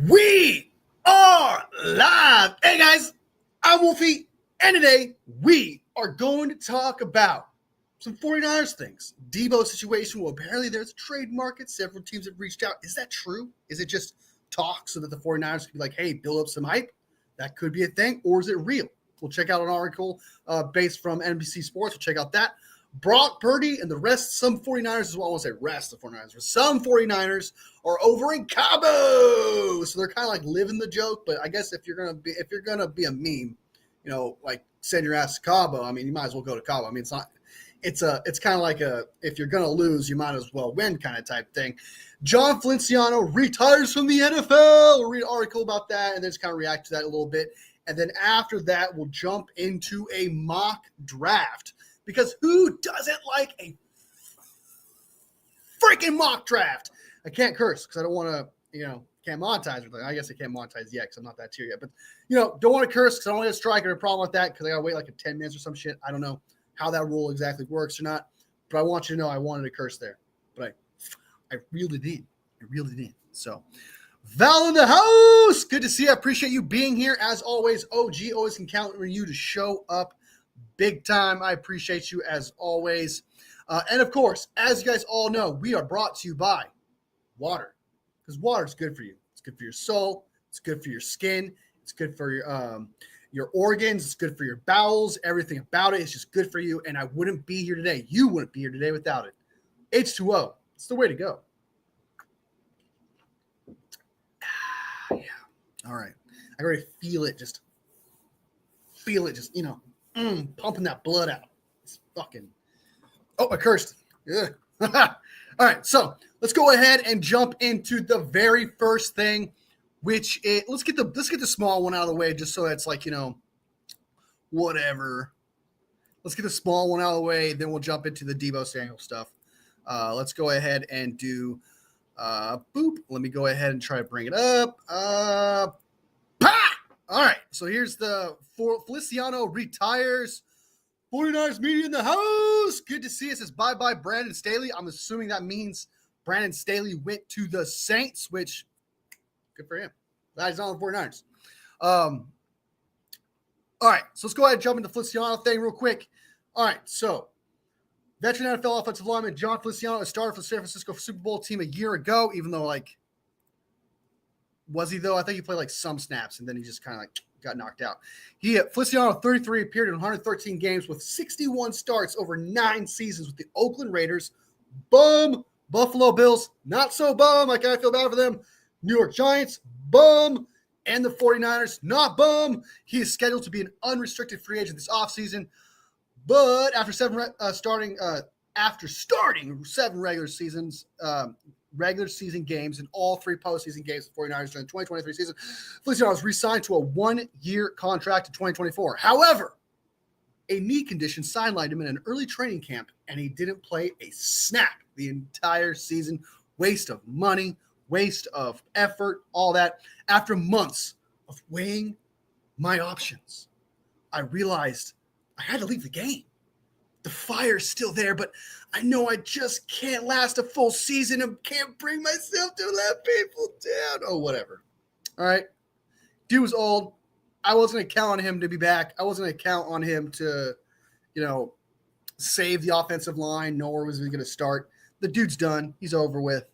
We are live. Hey guys, I'm Wolfie, and today we are going to talk about some 49ers things. Deebo situation. Well, apparently there's a trade market. Several teams have reached out. Is that true? Is it just talk so that the 49ers can be like, hey, build up some hype? That could be a thing. Or is it real? We'll check out an article based from NBC Sports. We'll check out that. Brock Purdy and the rest, some 49ers as well. I won't say rest of the 49ers, but some 49ers are over in Cabo. So they're kind of like living the joke. But I guess if you're gonna be a meme, like send your ass to Cabo, I mean, you might as well go to Cabo. I mean, it's kind of like if you're gonna lose, you might as well win kind of type thing. John Feliciano retires from the NFL. We'll read an article about that and then just kind of react to that a little bit. And then after that, we'll jump into a mock draft. Because who doesn't like a freaking mock draft? I can't curse because I don't want to, can't monetize. I guess I can't monetize yet because I'm not that tier yet. But, don't want to curse because I don't want to strike or a problem with that because I got to wait like 10 minutes or some shit. I don't know how that rule exactly works or not. But I want you to know I wanted to curse there. But I really did. I really did. So, Val in the house. Good to see you. I appreciate you being here. As always, OG always can count on you to show up. Big time. I appreciate you as always. And of course, as you guys all know, we are brought to you by water. Because water is good for you. It's good for your soul. It's good for your skin. It's good for your organs. It's good for your bowels. Everything about it is just good for you. And I wouldn't be here today. You wouldn't be here today without it. H2O. It's the way to go. Yeah. All right. I already feel it. Just pumping that blood out. It's fucking. Oh, I cursed. Yeah. All right, so let's go ahead and jump into the very first thing, which is let's get the small one out of the way, just so it's like whatever. Let's get the small one out of the way, then we'll jump into the Deebo Samuel stuff. Let's go ahead and do boop. Let me go ahead and try to bring it up. All right, so here's the Feliciano retires. 49ers media in the house. Good to see it. Says bye-bye Brandon Staley. I'm assuming that means Brandon Staley went to the Saints, which good for him. That is on the 49ers. All right, so let's go ahead and jump into the Feliciano thing real quick. All right, so veteran NFL offensive lineman John Feliciano started for the San Francisco Super Bowl team a year ago, even though was he though? I think he played some snaps and then he just kind of got knocked out. Feliciano 33 appeared in 113 games with 61 starts over 9 seasons with the Oakland Raiders. Bum. Buffalo Bills, not so bum. I feel bad for them. New York Giants, bum. And the 49ers, not bum. He is scheduled to be an unrestricted free agent this offseason. But after starting 7 regular season games in all 3 postseason games of the 49ers during the 2023 season, Feliciano was re-signed to a 1-year contract in 2024. However, a knee condition sidelined him in an early training camp, and he didn't play a snap the entire season. Waste of money, waste of effort, all that. After months of weighing my options, I realized I had to leave the game. The fire's still there, but I know I just can't last a full season and can't bring myself to let people down. Oh, whatever. All right. Dude was old. I wasn't going to count on him to be back. I wasn't going to count on him to, save the offensive line, nor was he going to start. The dude's done. He's over with.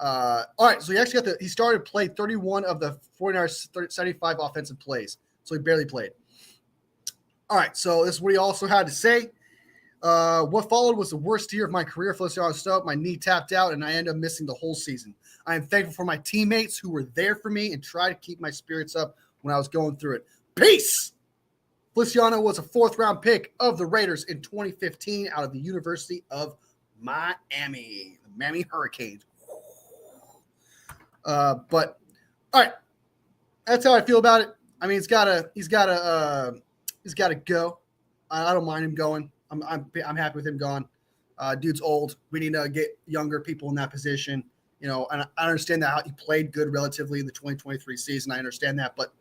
All right. So he actually played 31 of the 49ers 75 offensive plays. So he barely played. All right. So this is what he also had to say. What followed was the worst year of my career. Feliciano Stoke, my knee tapped out, and I ended up missing the whole season. I am thankful for my teammates who were there for me and tried to keep my spirits up when I was going through it. Peace! Feliciano was a 4th-round pick of the Raiders in 2015 out of the University of Miami, the Miami Hurricanes. But all right, that's how I feel about it. I mean, he's gotta go. I don't mind him going. I'm happy with him gone. Dude's old. We need to get younger people in that position. And I understand that he played good relatively in the 2023 season. I understand that, but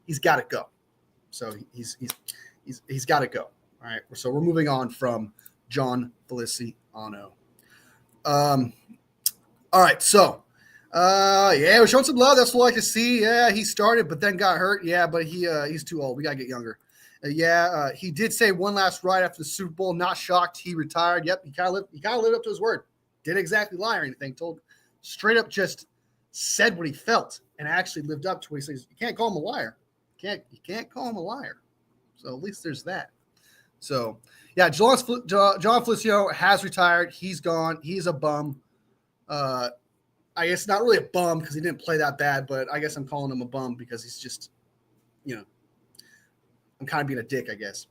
he's got to go. So he's got to go. All right. So we're moving on from John Feliciano. All right. So Yeah, we're showing some love. That's what I like to see. Yeah, he started, but then got hurt. Yeah, but he's too old. We gotta get younger. He did say one last ride after the Super Bowl. Not shocked he retired. Yep, he kind of lived up to his word. Didn't exactly lie or anything. Told straight up, just said what he felt and actually lived up to what he says. You can't call him a liar. You can't call him a liar. So at least there's that. So yeah, John Feliciano has retired. He's gone. He's a bum. I guess not really a bum because he didn't play that bad, but I guess I'm calling him a bum because he's just, I'm kind of being a dick, I guess.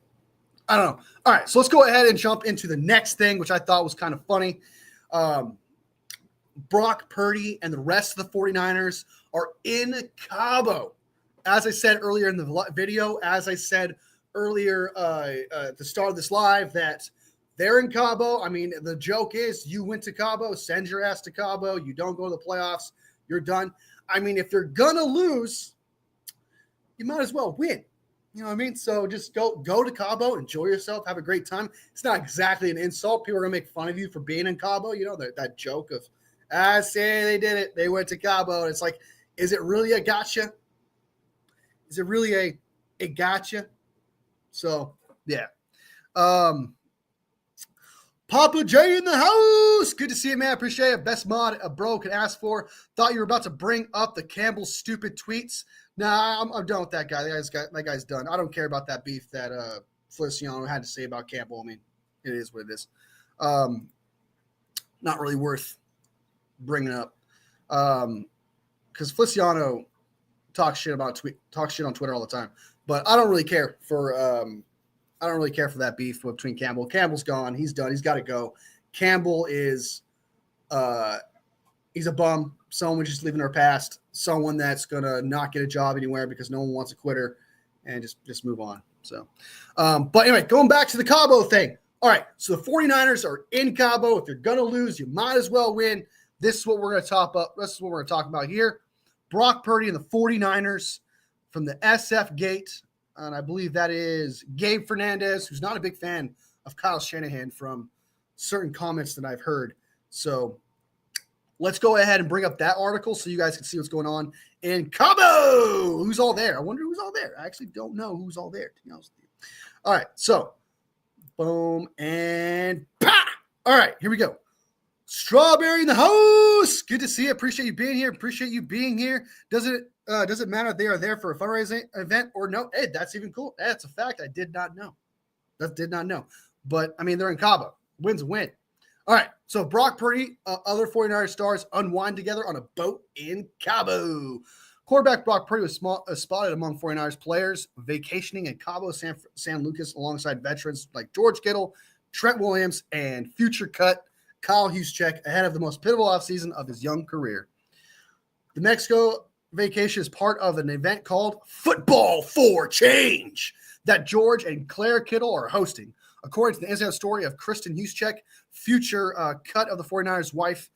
I don't know. All right, so let's go ahead and jump into the next thing, which I thought was kind of funny. Brock Purdy and the rest of the 49ers are in Cabo. As I said earlier in the video, as I said earlier at the start of this live, that they're in Cabo. I mean, the joke is you went to Cabo, send your ass to Cabo. You don't go to the playoffs, you're done. I mean, if you're going to lose, you might as well win. You know what I mean? So just go to Cabo, enjoy yourself, have a great time. It's not exactly an insult. People are going to make fun of you for being in Cabo. You know, that joke of, I say they did it. They went to Cabo. And it's like, is it really a gotcha? Is it really a gotcha? So, yeah. Papa J in the house. Good to see you, man. Appreciate it. Best mod a bro could ask for. Thought you were about to bring up the Campbell's stupid tweets. Nah, I'm done with that guy. That guy's done. I don't care about that beef that Feliciano had to say about Campbell. I mean, it is what it is. Not really worth bringing up. Because Feliciano talks shit on Twitter all the time. But I don't really care for that beef between Campbell. Campbell's gone. He's done. He's got to go. Campbell is he's a bum. Someone just leaving her past. Someone that's going to not get a job anywhere because no one wants a quitter and just move on. So, but anyway, going back to the Cabo thing. All right, so the 49ers are in Cabo. If you're going to lose, you might as well win. This is what we're going to talk about. This is what we're going to talk about here. Brock Purdy and the 49ers from the SF gate. And I believe that is Gabe Fernandez, who's not a big fan of Kyle Shanahan from certain comments that I've heard. So let's go ahead and bring up that article so you guys can see what's going on in Cabo. Who's all there? I wonder who's all there. I actually don't know who's all there, to be honest with you. All right, so boom and pa! All right, here we go. Strawberry in the house. Good to see you. Appreciate you being here. Does it matter if they are there for a fundraising event or no? Hey, that's even cool. That's a fact I did not know. But, I mean, they're in Cabo. Win's a win. All right, so Brock Purdy, other 49ers stars unwind together on a boat in Cabo. Quarterback Brock Purdy was spotted among 49ers players vacationing in Cabo San Lucas alongside veterans like George Kittle, Trent Williams, and future cut Kyle Juszczyk ahead of the most pivotal offseason of his young career. The Mexico vacation is part of an event called Football for Change that George and Claire Kittle are hosting. According to the Instagram story of Kristen Juszczyk, future cut of the 49ers wife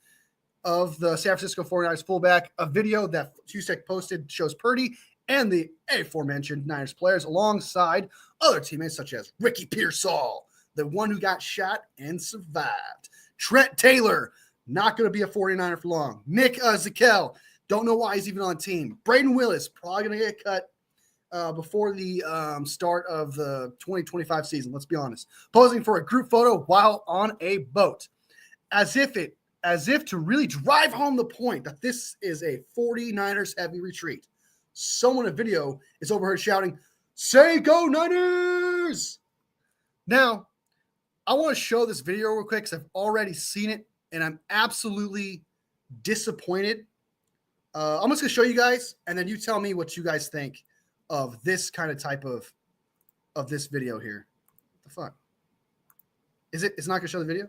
of the San Francisco 49ers fullback, a video that Juszczyk posted shows Purdy and the aforementioned Niners players alongside other teammates such as Ricky Pearsall, the one who got shot and survived. Trent Taylor, not going to be a 49er for long. Nick Zakelj, don't know why he's even on the team. Braden Willis, probably going to get cut before the start of the 2025 season, let's be honest. Posing for a group photo while on a boat. As if to really drive home the point that this is a 49ers heavy retreat. Someone in a video is overheard shouting, "Say go Niners!" Now, I want to show this video real quick because I've already seen it and I'm absolutely disappointed. I'm just going to show you guys and then you tell me what you guys think of this kind of type of this video here. What the fuck? It's not going to show the video?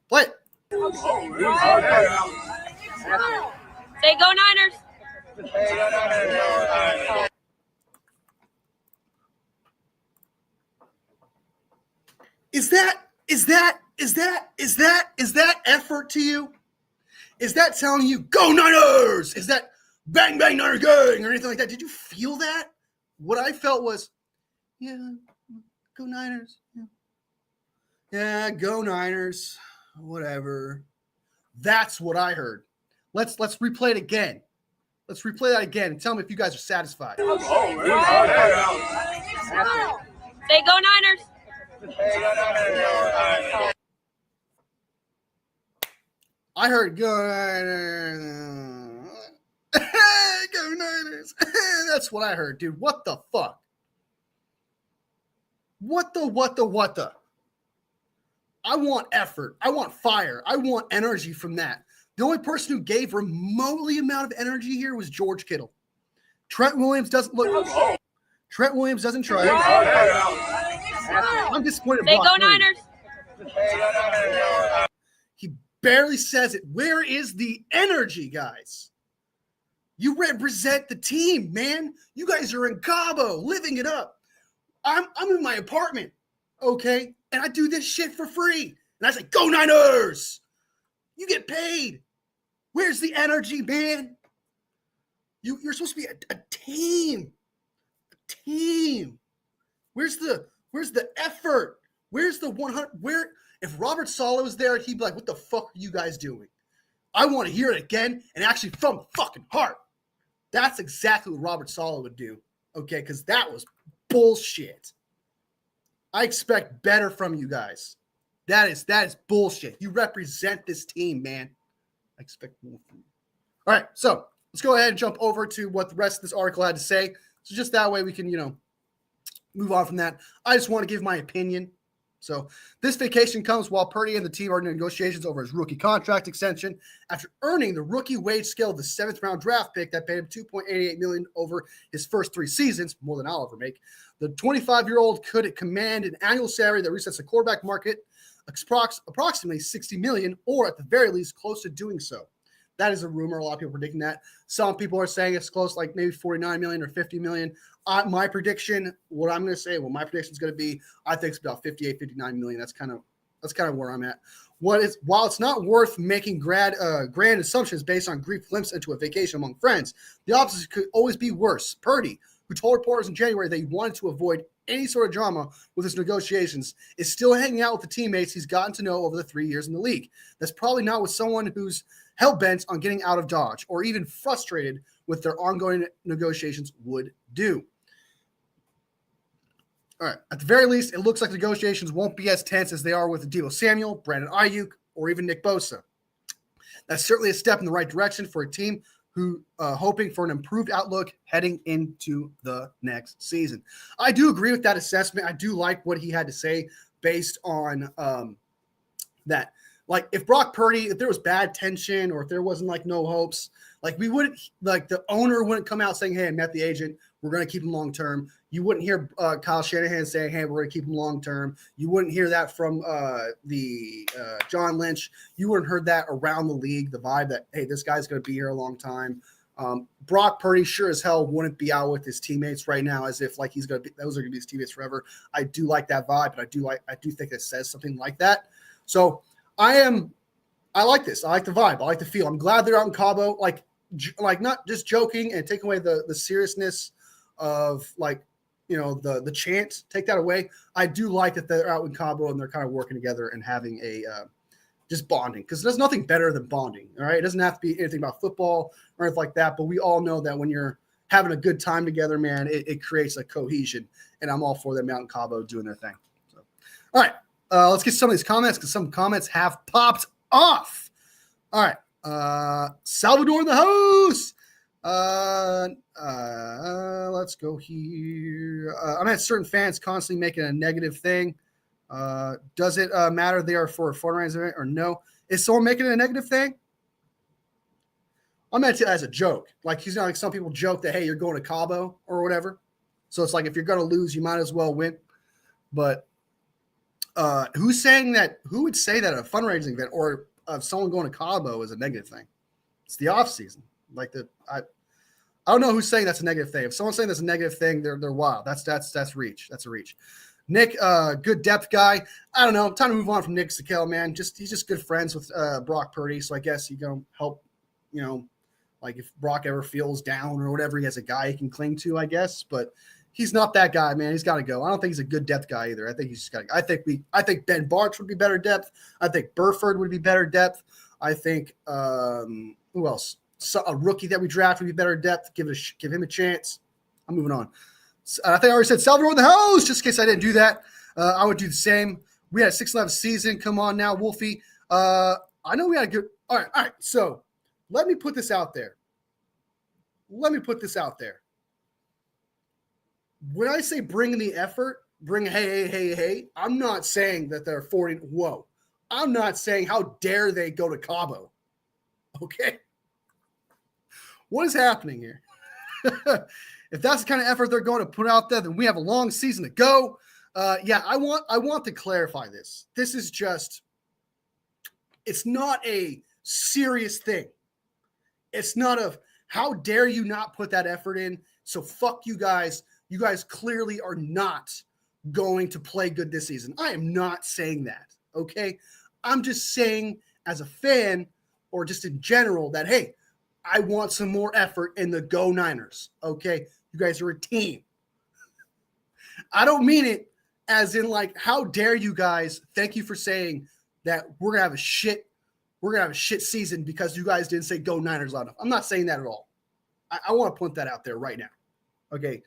Play it. Say go Niners. Is that effort to you? Is that telling you go Niners? Is that bang bang Niner gang or anything like that? Did you feel that? What I felt was, yeah, go Niners. Yeah, go Niners. Whatever. That's what I heard. Let's replay it again. Let's replay that again and tell me if you guys are satisfied. Say go Niners. I heard go Niners. Go Niners. That's what I heard, dude. What the fuck? What the? I want effort. I want fire. I want energy from that. The only person who gave remotely amount of energy here was George Kittle. Trent Williams doesn't look. Trent Williams doesn't try. I'm disappointed. Say go Niners. He barely says it. Where is the energy, guys? You represent the team, man. You guys are in Cabo, living it up. I'm in my apartment, okay? And I do this shit for free. And I say, go Niners! You get paid. Where's the energy, man? You're supposed to be a team. A team. Where's the effort? Where's the 100? If Robert Saleh was there, he'd be like, what the fuck are you guys doing? I want to hear it again and actually from the fucking heart. That's exactly what Robert Saleh would do, okay? Because that was bullshit. I expect better from you guys. That is bullshit. You represent this team, man. I expect more from you. All right, so let's go ahead and jump over to what the rest of this article had to say. So just that way we can, move on from that. I just want to give my opinion. So this vacation comes while Purdy and the team are in negotiations over his rookie contract extension after earning the rookie wage scale of the 7th-round draft pick that paid him $2.88 million over his first 3 seasons, more than I'll ever make. The 25-year-old could command an annual salary that resets the quarterback market approximately $60 million, or at the very least, close to doing so. That is a rumor. A lot of people are predicting that. Some people are saying it's close, like maybe $49 million or $50 million. My prediction, what I'm going to say, my prediction is going to be, I think it's about 58, 59 million. That's kind of where I'm at. While it's not worth making grand assumptions based on brief glimpse into a vacation among friends, the opposite could always be worse. Purdy, who told reporters in January that he wanted to avoid any sort of drama with his negotiations, is still hanging out with the teammates he's gotten to know over the 3 years in the league. That's probably not with someone who's hell-bent on getting out of Dodge or even frustrated with their ongoing negotiations would do. All right. At the very least, it looks like negotiations won't be as tense as they are with Deebo Samuel, Brandon Ayuk, or even Nick Bosa. That's certainly a step in the right direction for a team who hoping for an improved outlook heading into the next season. I do agree with that assessment. I do like what he had to say based on that. Like if Brock Purdy, if there was bad tension or if there wasn't like no hopes, like we wouldn't, like the owner wouldn't come out saying, hey, I met the agent. We're going to keep him long-term. You wouldn't hear Kyle Shanahan saying, hey, we're going to keep him long-term. You wouldn't hear that from John Lynch. You wouldn't heard that around the league, the vibe that, hey, this guy's going to be here a long time. Brock Purdy sure as hell wouldn't be out with his teammates right now as if like he's going to be, those are going to be his teammates forever. I do like that vibe, but I do think it says something like that. So I like this. I like the vibe. I like the feel. I'm glad they're out in Cabo, like not just joking and taking away the seriousness of like, the chant, take that away. I do like that they're out in Cabo and they're kind of working together and having a just bonding, because there's nothing better than bonding. All right. It doesn't have to be anything about football or anything like that, but we all know that when you're having a good time together, man, it creates a cohesion, and I'm all for them out in Cabo doing their thing. So, all right. Let's get some of these comments because some comments have popped off. All right. Salvador in the house. Let's go here. I'm at certain fans constantly making a negative thing. Does it matter they are for a fundraising event or no? Is someone making it a negative thing? I meant it as a joke. Like, like some people joke that, hey, you're going to Cabo or whatever. So it's like, if you're going to lose, you might as well win. But who's saying that? Who would say that a fundraising event or of someone going to Cabo is a negative thing? It's the off season. Like I don't know who's saying that's a negative thing. If someone's saying that's a negative thing, they're wild. That's reach. That's a reach. Nick, good depth guy. I don't know. Time to move on from Nick Sakel, man. He's just good friends with Brock Purdy. So I guess he can help. Like if Brock ever feels down or whatever, he has a guy he can cling to, I guess. But he's not that guy, man. He's got to go. I don't think he's a good depth guy either. I think he's just got to. I think Ben Bartch would be better depth. I think Burford would be better depth. I think who else? So, a rookie that we draft would be better depth. Give him a chance. I'm moving on. I think I already said Salvador in the house. Just in case I didn't do that, I would do the same. We had a 6-11 season. Come on now, Wolfie. I know we had a good. All right. So let me put this out there. When I say bring the effort, bring hey, I'm not saying that they're 40. Whoa. I'm not saying how dare they go to Cabo. Okay. What is happening here? If that's the kind of effort they're going to put out there, then we have a long season to go. I want to clarify this. This is just, it's not a serious thing. It's not a, how dare you not put that effort in? So fuck you guys. You guys clearly are not going to play good this season. I am not saying that, okay? I'm just saying as a fan or just in general that, hey, I want some more effort in the Go Niners, okay? You guys are a team. I don't mean it as in like, how dare you guys? Thank you for saying that we're gonna have a shit season because you guys didn't say Go Niners loud enough. I'm not saying that at all. I want to point that out there right now. Okay,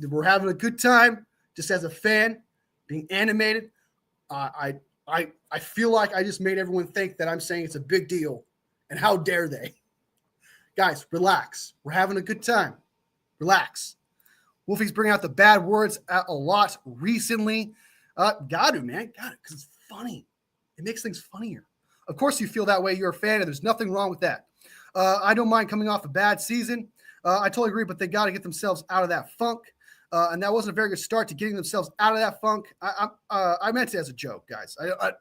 we're having a good time just as a fan, being animated. I feel like I just made everyone think that I'm saying it's a big deal, and how dare they? Guys, relax. We're having a good time. Relax. Wolfie's bringing out the bad words a lot recently. Got to, man. Got it, because it's funny. It makes things funnier. Of course you feel that way. You're a fan, and there's nothing wrong with that. I don't mind coming off a bad season. I totally agree, but they got to get themselves out of that funk. And that wasn't a very good start to getting themselves out of that funk. I meant it as a joke, guys. I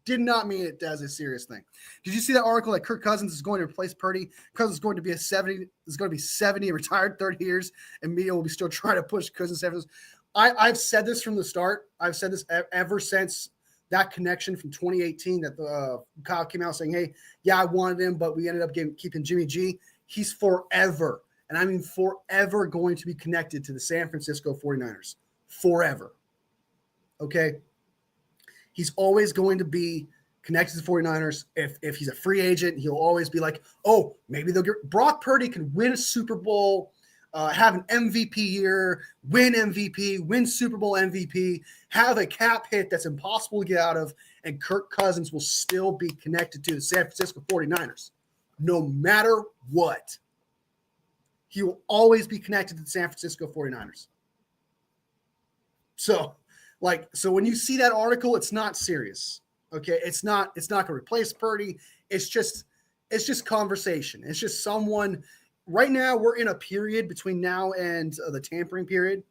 did not mean it as a serious thing. Did you see that article that Kirk Cousins is going to replace Purdy? Cousins is going to be 70, retired 30 years, and media will be still trying to push Cousins. I've said this from the start. I've said this ever since that connection from 2018 that Kyle came out saying, hey, yeah, I wanted him, but we ended up keeping Jimmy G. He's forever, and I mean forever, going to be connected to the San Francisco 49ers. Forever. Okay? He's always going to be connected to the 49ers. If he's a free agent, he'll always be like, oh, maybe they'll get – Brock Purdy can win a Super Bowl, have an MVP year, win MVP, win Super Bowl MVP, have a cap hit that's impossible to get out of, and Kirk Cousins will still be connected to the San Francisco 49ers. No matter what, he will always be connected to the San Francisco 49ers. So when you see that article, it's not serious. Okay, it's not going to replace Purdy. It's just conversation. It's just someone. Right now, we're in a period between now and the tampering period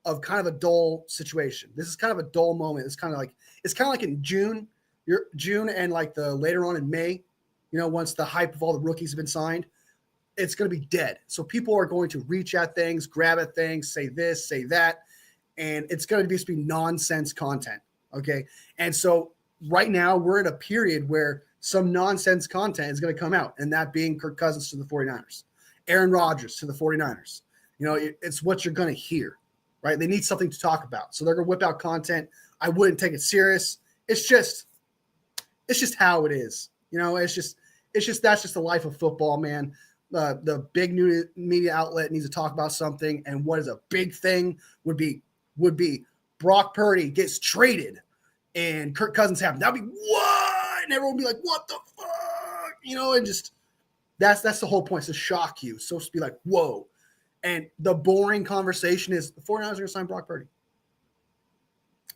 of kind of a dull situation. This is kind of a dull moment. It's kind of like in June and like the later on in May. Once the hype of all the rookies have been signed, it's going to be dead. So people are going to reach at things, grab at things, say this, say that. And it's going to just be nonsense content, okay? And so right now we're in a period where some nonsense content is going to come out, and that being Kirk Cousins to the 49ers, Aaron Rodgers to the 49ers. It's what you're going to hear, right? They need something to talk about. So they're going to whip out content. I wouldn't take it serious. It's just how it is. That's just the life of football, man. The big new media outlet needs to talk about something, and what is a big thing would be Brock Purdy gets traded and Kirk Cousins happens. That'd be what? And everyone would be like, what the fuck? And just that's the whole point, is to shock you. It's supposed to be like, whoa. And the boring conversation is the 49ers are going to sign Brock Purdy.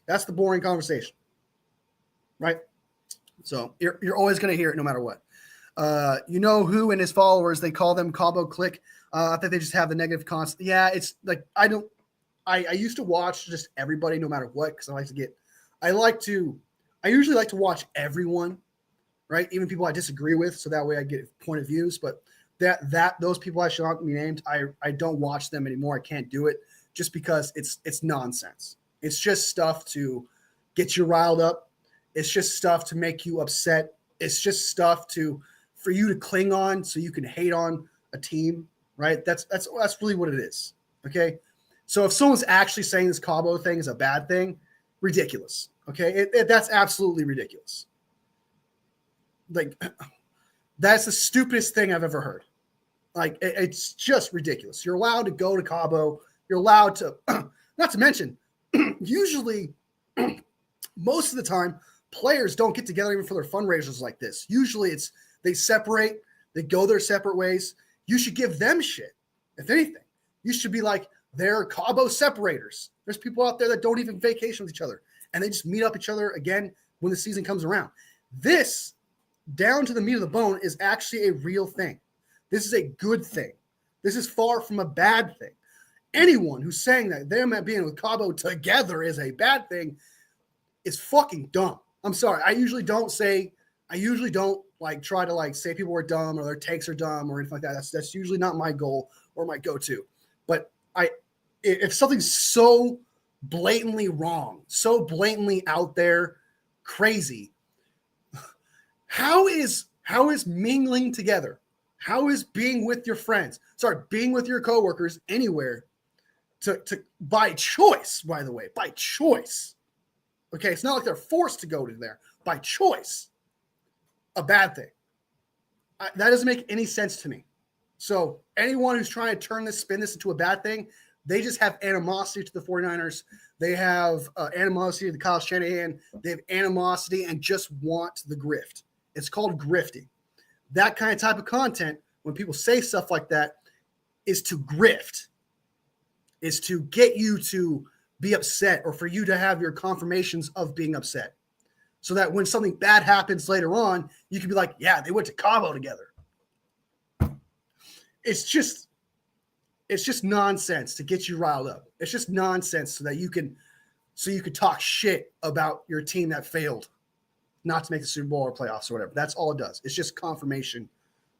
That's the boring conversation. Right? So you're always going to hear it no matter what. Who and his followers, they call them Cabo Click. I think they just have the negative constant. Yeah, it's like I used to watch just everybody no matter what, because I usually like to watch everyone, right? Even people I disagree with, so that way I get point of views. But those people I should not be named, I don't watch them anymore. I can't do it just because it's nonsense. It's just stuff to get you riled up. It's just stuff to make you upset. It's just stuff for you to cling on so you can hate on a team, right? That's really what it is. Okay. So if someone's actually saying this Cabo thing is a bad thing, ridiculous. Okay. That's absolutely ridiculous. like that's the stupidest thing I've ever heard. Like it's just ridiculous. You're allowed to go to Cabo. You're allowed to, not to mention, usually most of the time players don't get together even for their fundraisers like this. Usually it's they separate, they go their separate ways. You should give them shit. If anything, you should be like, they're Cabo separators. There's people out there that don't even vacation with each other and they just meet up each other again when the season comes around. This, down to the meat of the bone, is actually a real thing. This is a good thing. This is far from a bad thing. Anyone who's saying that them being with Cabo together is a bad thing is fucking dumb. I'm sorry. I usually don't like try to like say people are dumb or their takes are dumb or anything like that. That's usually not my goal or my go-to. But if something's so blatantly wrong, so blatantly out there, crazy, how is mingling together? How is being with your friends? Being with your coworkers anywhere to by choice, by the way, by choice. Okay, it's not like they're forced to go to there by choice. A bad thing. That doesn't make any sense to me. So anyone who's trying to spin this into a bad thing, they just have animosity to the 49ers. They have animosity to the Kyle Shanahan. They have animosity and just want the grift. It's called grifting. That kind of type of content, when people say stuff like that, is to grift, is to get you to be upset or for you to have your confirmations of being upset. So that when something bad happens later on, you can be like, yeah, they went to Cabo together. It's just nonsense to get you riled up. It's just nonsense so you can talk shit about your team that failed not to make the Super Bowl or playoffs or whatever. That's all it does. It's just confirmation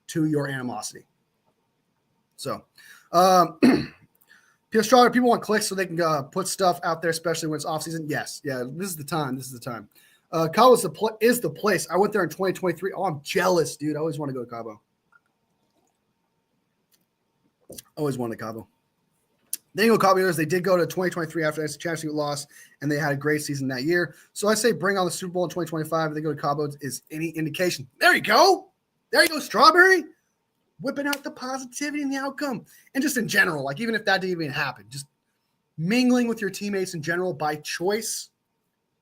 to your animosity. So, people want clicks so they can put stuff out there, especially when it's off season. Yes. Yeah. This is the time. Cabo is the place. I went there in 2023. Oh, I'm jealous, dude. I always want to go to Cabo. Always wanted Cabo. Then you go Cavaliers. They did go to 2023 after the championship loss, and they had a great season that year. So I say bring on the Super Bowl in 2025. If they go to Cabo, is any indication. There you go. There you go, Strawberry. Whipping out the positivity and the outcome. And just in general, like even if that didn't even happen, just mingling with your teammates in general by choice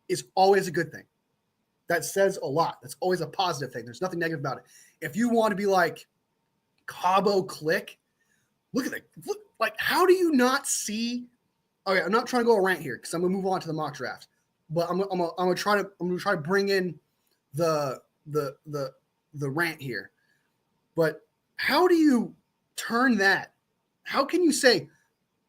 is always a good thing. That says a lot. That's always a positive thing. There's nothing negative about it. If you want to be like Cabo click, look at it. Like, how do you not see? Okay, I'm not trying to go a rant here because I'm gonna move on to the mock draft, but I'm gonna try to bring in the rant here. But how do you turn that? How can you say,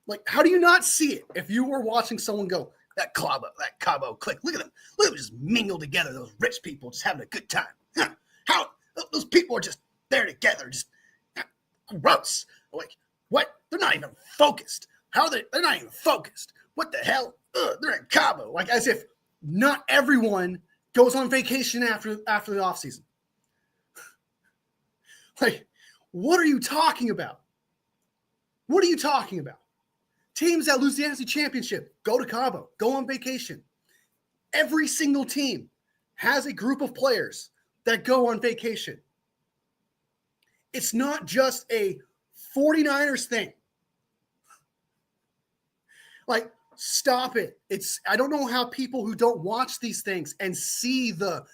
like, how do you not see it if you were watching someone go that Cabo click? Look at them just mingle together. Those rich people just having a good time. Huh. How those people are just there together, just gross. Like. What? They're not even focused. How are they? They're not even focused. What the hell? They're in Cabo. Like as if not everyone goes on vacation after the offseason. Like, what are you talking about? What are you talking about? Teams that lose the NFC Championship go to Cabo, go on vacation. Every single team has a group of players that go on vacation. It's not just a 49ers thing. Like, stop it. I don't know how people who don't watch these things and see the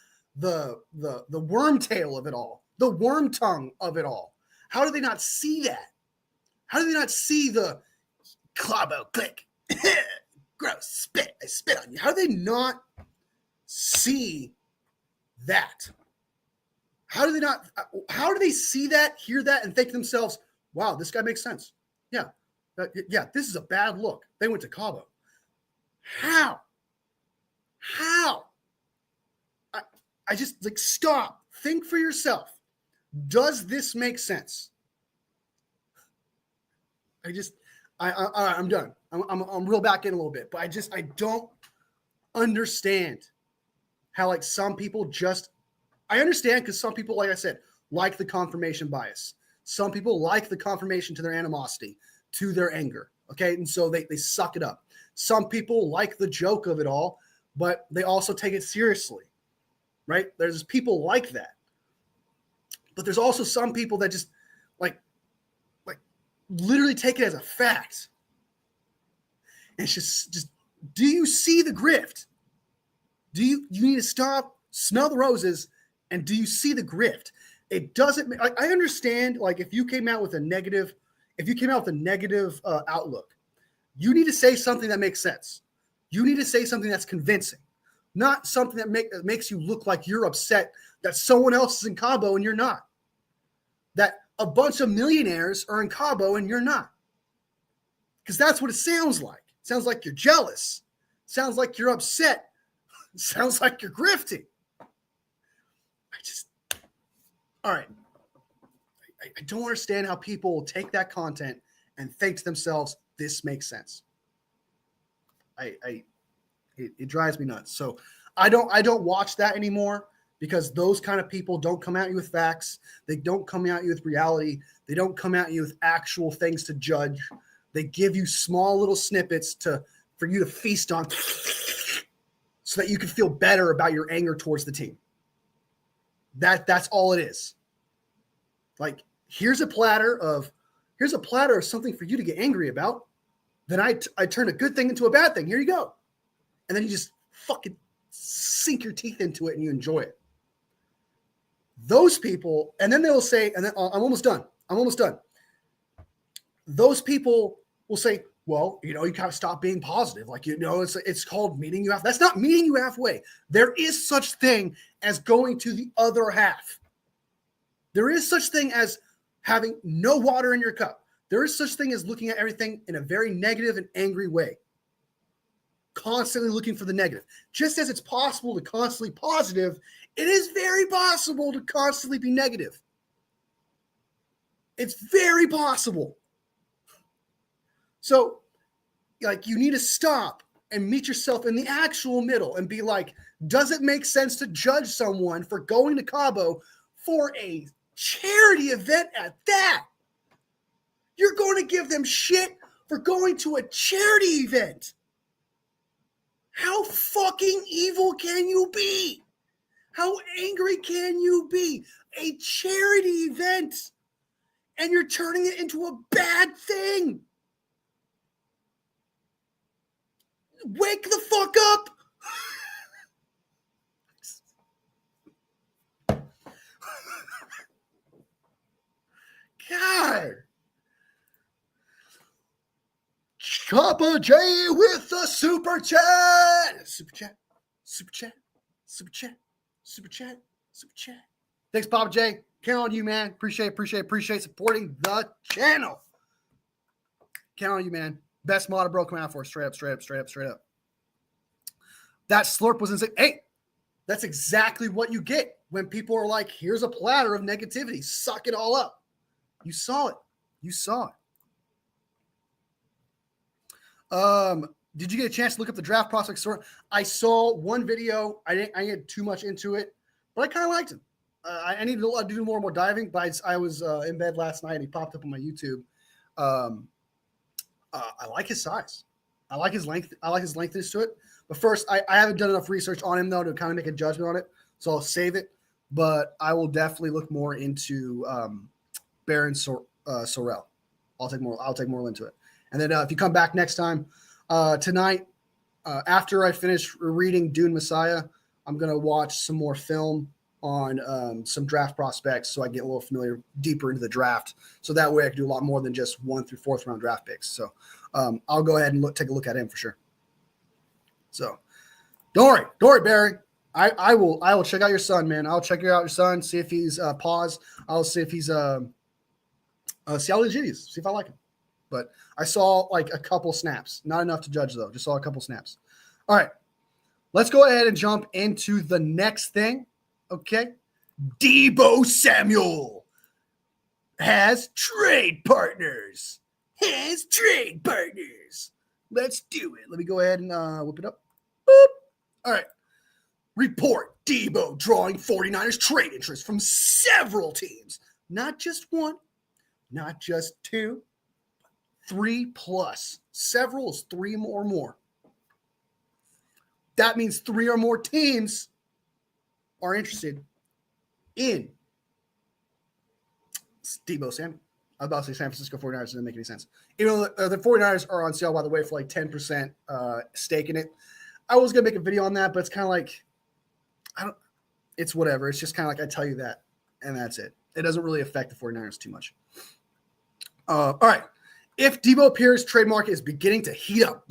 worm tail of it all, the worm tongue of it all. How do they not see that? How do they not see the Cabo click? Gross, spit. I spit on you. How do they not see that? How do they see that, hear that, and think to themselves, wow, this guy makes sense. Yeah, this is a bad look. They went to Cabo. How? I just, like, stop. Think for yourself. Does this make sense? I'm done. I'm real back in a little bit, but I don't understand how, like, some people just, I understand because some people, like I said, like the confirmation bias. Some people like the confirmation to their animosity, to their anger. Okay. And so they suck it up. Some people like the joke of it all, but they also take it seriously. Right. There's people like that. But there's also some people that just like literally take it as a fact. And it's just do you see the grift? Do you need to stop, smell the roses, and do you see the grift? It doesn't. I understand. Like if you came out with a negative, outlook, you need to say something that makes sense. You need to say something that's convincing, not something that makes you look like you're upset that someone else is in Cabo and you're not. That a bunch of millionaires are in Cabo and you're not. Because that's what it sounds like. It sounds like you're jealous. It sounds like you're upset. It sounds like you're grifting. All right. I don't understand how people will take that content and think to themselves, this makes sense. It drives me nuts. So I don't watch that anymore because those kind of people don't come at you with facts. They don't come at you with reality. They don't come at you with actual things to judge. They give you small little snippets for you to feast on so that you can feel better about your anger towards the team. That's all it is. Like, here's a platter of something for you to get angry about. Then I turn a good thing into a bad thing. Here you go. And then you just fucking sink your teeth into it and you enjoy it. Those people, and then they will say, and then I'm almost done. Those people will say, well, you gotta stop being positive. Like, it's called meeting you halfway. That's not meeting you halfway. There is such thing as going to the other half. There is such thing as having no water in your cup. There is such thing as looking at everything in a very negative and angry way. Constantly looking for the negative. Just as it's possible to constantly positive, it is very possible to constantly be negative. It's very possible. So, like, you need to stop and meet yourself in the actual middle and be like, does it make sense to judge someone for going to Cabo for a charity event at that? You're going to give them shit for going to a charity event. How fucking evil can you be? How angry can you be? A charity event, and you're turning it into a bad thing. Wake the fuck up. God. Chopper J with the super chat. Super chat. Thanks, Papa J. Count on you, man. Appreciate supporting the channel. Count on you, man. Best model bro coming out for us. Straight up. That slurp was insane. Hey, that's exactly what you get when people are like, here's a platter of negativity. Suck it all up. You saw it. Did you get a chance to look up the draft prospects? I saw one video. I didn't get too much into it, but I kind of liked him. I need to do more diving, but I was in bed last night and he popped up on my YouTube. I like his size. I like his length. I like his lengthness to it. But first, I haven't done enough research on him, though, to kind of make a judgment on it. So I'll save it. But I will definitely look more into Baron Sorrell. I'll take more into it. And then if you come back next time, tonight, after I finish reading Dune Messiah, I'm going to watch some more film on some draft prospects so I get a little familiar deeper into the draft. So that way I can do a lot more than just 1 through 4th round draft picks. So I'll go ahead and take a look at him for sure. So don't worry, Barry. I will check out your son, man. I'll check out your son, see if he's paused. I'll see if he's see how legit he is, see if I like him. But I saw like a couple snaps, not enough to judge though. Just saw a couple snaps. All right, let's go ahead and jump into the next thing. Okay, Deebo Samuel has trade partners. Let's do it. Let me go ahead and whip it up. Boop. All right. Report Deebo drawing 49ers trade interest from several teams. Not just one, not just two, 3+. Several is 3 or more. That means 3 or more teams are interested in It's Deebo Samuel. I was about to say San Francisco 49ers doesn't make any sense. Even though the 49ers are on sale, by the way, for like 10% stake in it. I was going to make a video on that, but it's kind of like, it's whatever. It's just kind of like I tell you that, and that's it. It doesn't really affect the 49ers too much. All right. If Deebo Pierce's trade market is beginning to heat up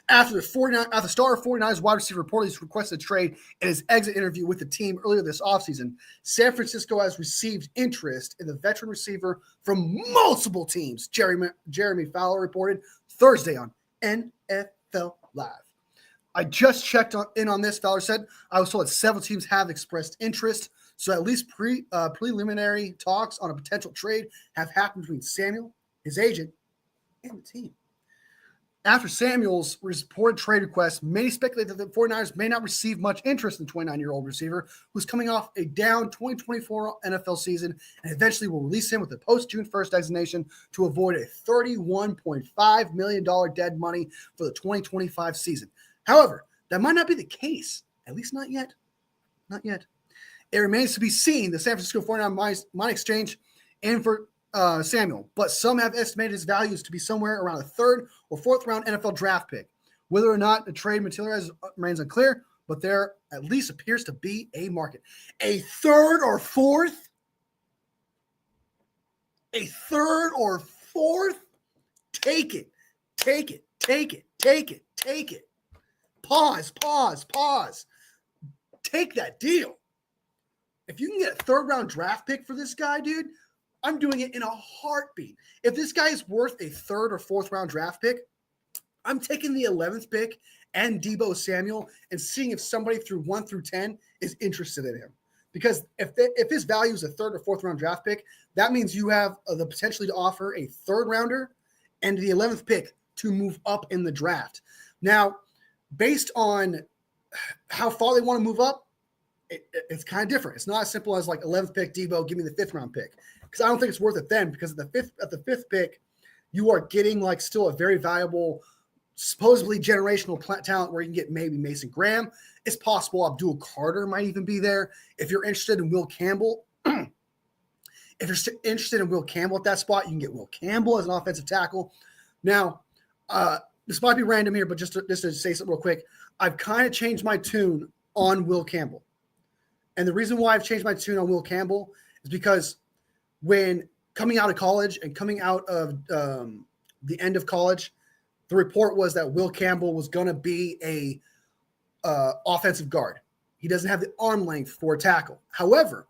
after the star 49ers wide receiver reportedly requested a trade in his exit interview with the team earlier this offseason, San Francisco has received interest in the veteran receiver from multiple teams, Jeremy Fowler reported Thursday on NFL Live. I just checked in on this. Fowler said, I was told that several teams have expressed interest, so at least preliminary talks on a potential trade have happened between Samuel, his agent, and the team. After Samuel's reported trade request, many speculate that the 49ers may not receive much interest in the 29-year-old receiver who's coming off a down 2024 NFL season and eventually will release him with a post-June 1st designation to avoid a $31.5 million dead money for the 2025 season. However, that might not be the case, at least not yet. Not yet. It remains to be seen. The San Francisco 49ers might exchange in for Samuel, but some have estimated his values to be somewhere around a third or fourth round NFL draft pick. Whether or not the trade materializes remains unclear, but there at least appears to be a market. A third or fourth? A third or fourth? Take it. Take it. Take it. Take it. Take it. Pause. Take that deal. If you can get a third round draft pick for this guy, dude, I'm doing it in a heartbeat. If this guy is worth a third or fourth round draft pick, I'm taking the 11th pick and Deebo Samuel and seeing if somebody through 1 through 10 is interested in him. Because if his value is a third or fourth round draft pick, that means you have the potentially to offer a third rounder and the 11th pick to move up in the draft. Now, based on how far they want to move up, it's kind of different. It's not as simple as like 11th pick, Deebo, give me the 5th round pick. Because I don't think it's worth it then, because at the fifth pick, you are getting like still a very valuable, supposedly generational talent where you can get maybe Mason Graham. It's possible Abdul Carter might even be there. If you're interested in Will Campbell, at that spot, you can get Will Campbell as an offensive tackle. Now, this might be random here, but just to say something real quick, I've kind of changed my tune on Will Campbell. And the reason why I've changed my tune on Will Campbell is because when coming out of college and coming out of the end of college, the report was that Will Campbell was going to be a offensive guard. He doesn't have the arm length for a tackle. However,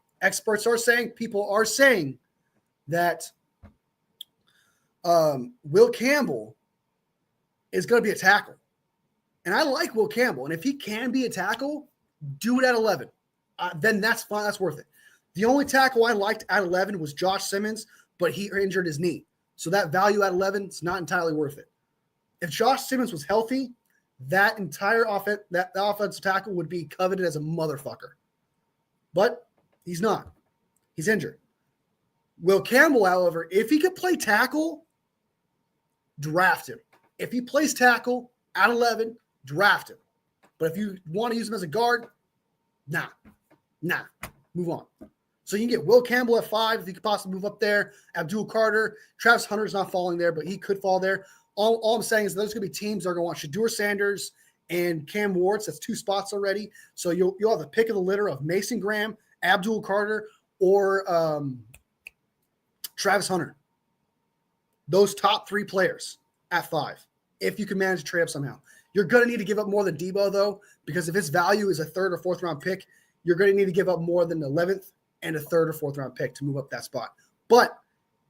people are saying that Will Campbell is going to be a tackle. And I like Will Campbell. And if he can be a tackle, do it at 11. Then that's fine. That's worth it. The only tackle I liked at 11 was Josh Simmons, but he injured his knee. So that value at 11 is not entirely worth it. If Josh Simmons was healthy, that entire offensive tackle would be coveted as a motherfucker. But he's not. He's injured. Will Campbell, however, if he could play tackle, draft him. If he plays tackle at 11, draft him. But if you want to use him as a guard, nah, move on. So you can get Will Campbell at 5 if he could possibly move up there. Abdul Carter, Travis Hunter's not falling there, but he could fall there. All I'm saying is there's going to be teams that are going to want Shedeur Sanders and Cam Ward. That's 2 spots already. So you'll have the pick of the litter of Mason Graham, Abdul Carter, or Travis Hunter. Those top 3 players at 5, if you can manage to trade up somehow. You're going to need to give up more than Deebo, though, because if his value is a 3rd or 4th round pick, you're going to need to give up more than the 11th and a 3rd or 4th round pick to move up that spot. But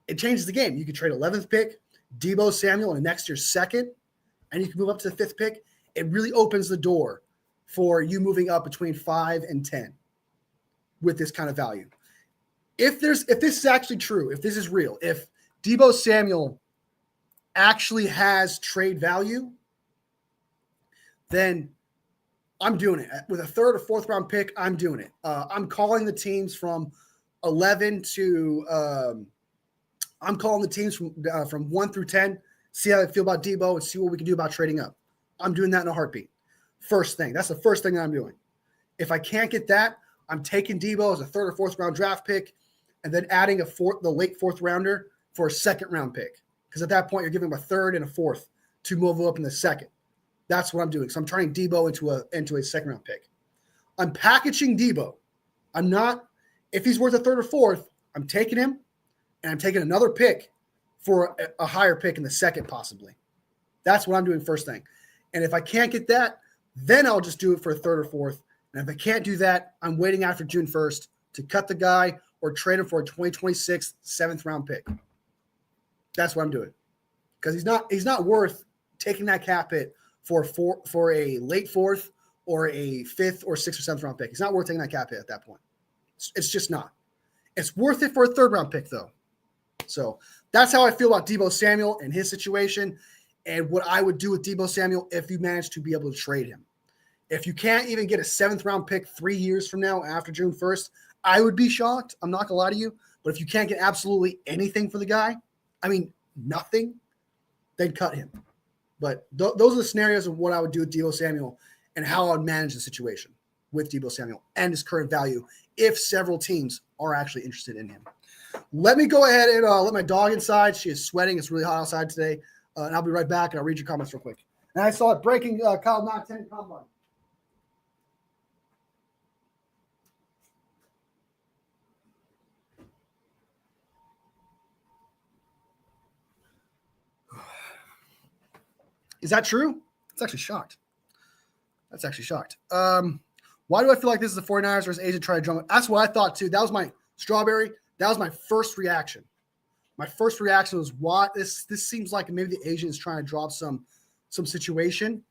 it changes the game. You could trade 11th pick, Deebo Samuel, and next year's 2nd, and you can move up to the 5th pick. It really opens the door for you moving up between 5 and 10 with this kind of value. If this is actually true, if this is real, if Deebo Samuel actually has trade value, then I'm doing it. With a 3rd or 4th round pick, I'm doing it. I'm calling the teams from 11 to I'm calling the teams from 1 through 10, see how I feel about Deebo and see what we can do about trading up. I'm doing that in a heartbeat. First thing. That's the first thing that I'm doing. If I can't get that, I'm taking Deebo as a 3rd or 4th round draft pick and then adding the late fourth rounder for a second round pick. Because at that point, you're giving him a third and a fourth to move up in the second. That's what I'm doing. So I'm turning Deebo into a second round pick. I'm packaging Deebo. I'm not, if he's worth a third or fourth, I'm taking him and I'm taking another pick for a higher pick in the second, possibly. That's what I'm doing first thing. And if I can't get that, then I'll just do it for a third or fourth. And if I can't do that, I'm waiting after June 1st to cut the guy or trade him for a 2026 seventh round pick. That's what I'm doing. Because he's not worth taking that cap hit for a late fourth or a fifth or sixth or seventh round pick. He's not worth taking that cap hit at that point. It's just not. It's worth it for a third round pick, though. So that's how I feel about Deebo Samuel and his situation and what I would do with Deebo Samuel if you manage to be able to trade him. If you can't even get a seventh round pick 3 years from now after June 1st, I would be shocked. I'm not going to lie to you. But if you can't get absolutely anything for the guy, I mean, nothing, then cut him. But those are the scenarios of what I would do with Deebo Samuel and how I would manage the situation with Deebo Samuel and his current value if several teams are actually interested in him. Let me go ahead and let my dog inside. She is sweating. It's really hot outside today. And I'll be right back, and I'll read your comments real quick. And I saw it breaking Kyle not 10 combine. Is that true? That's actually shocked. Why do I feel like this is the 49ers versus Asian try to drum it? That's what I thought too. That was my strawberry. That was my first reaction. My first reaction was, what? This seems like maybe the Asian is trying to drop some situation,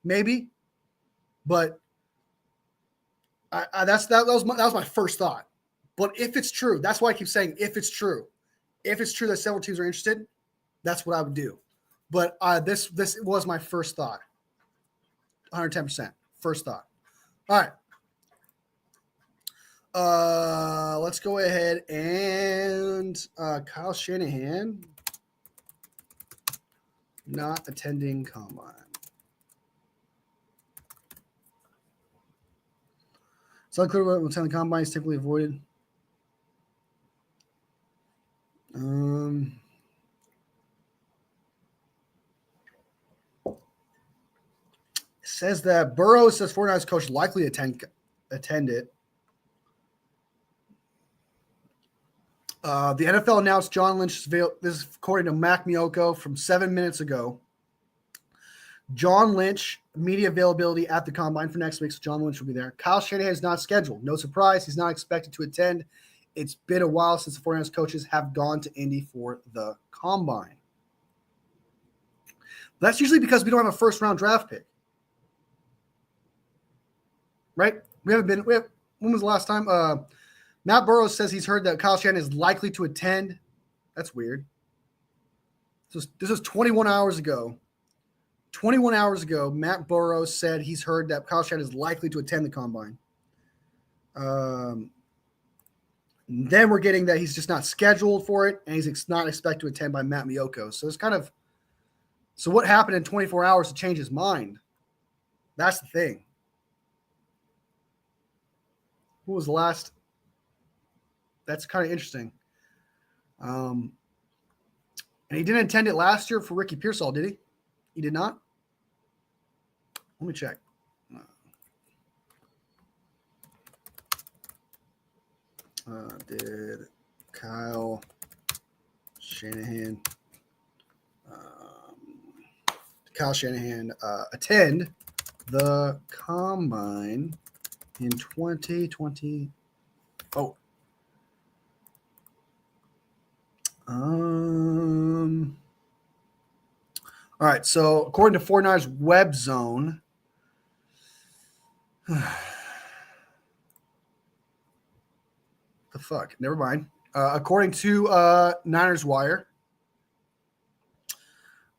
maybe. But that was my first thought. But if it's true, that's why I keep saying if it's true that several teams are interested, that's what I would do. But this was my first thought. 110%. First thought. All right. Let's go ahead and Kyle Shanahan not attending combine. It's unclear what attending combine is typically avoided. Says that Burrow says 49ers coach likely attend it. The NFL announced John Lynch. This is according to Mac Miyoko from 7 minutes ago. John Lynch, media availability at the combine for next week, so John Lynch will be there. Kyle Shanahan is not scheduled. No surprise. He's not expected to attend. It's been a while since the 49ers coaches have gone to Indy for the combine. That's usually because we don't have a first-round draft pick. Right? When was the last time? Matt Burrows says he's heard that Kyle Shanahan is likely to attend. That's weird. This was 21 hours ago. 21 hours ago, Matt Burrows said he's heard that Kyle Shanahan is likely to attend the combine. Then we're getting that he's just not scheduled for it, and he's not expected to attend by Matt Miyoko. So it's kind of – so what happened in 24 hours to change his mind? That's the thing. Who was the last? That's kind of interesting. And he didn't attend it last year for Ricky Pearsall, did he? He did not? Let me check. Did Kyle Shanahan attend the combine in 2020? Oh. All right, so according to 49ers Web Zone, the fuck? Never mind. According to Niners Wire,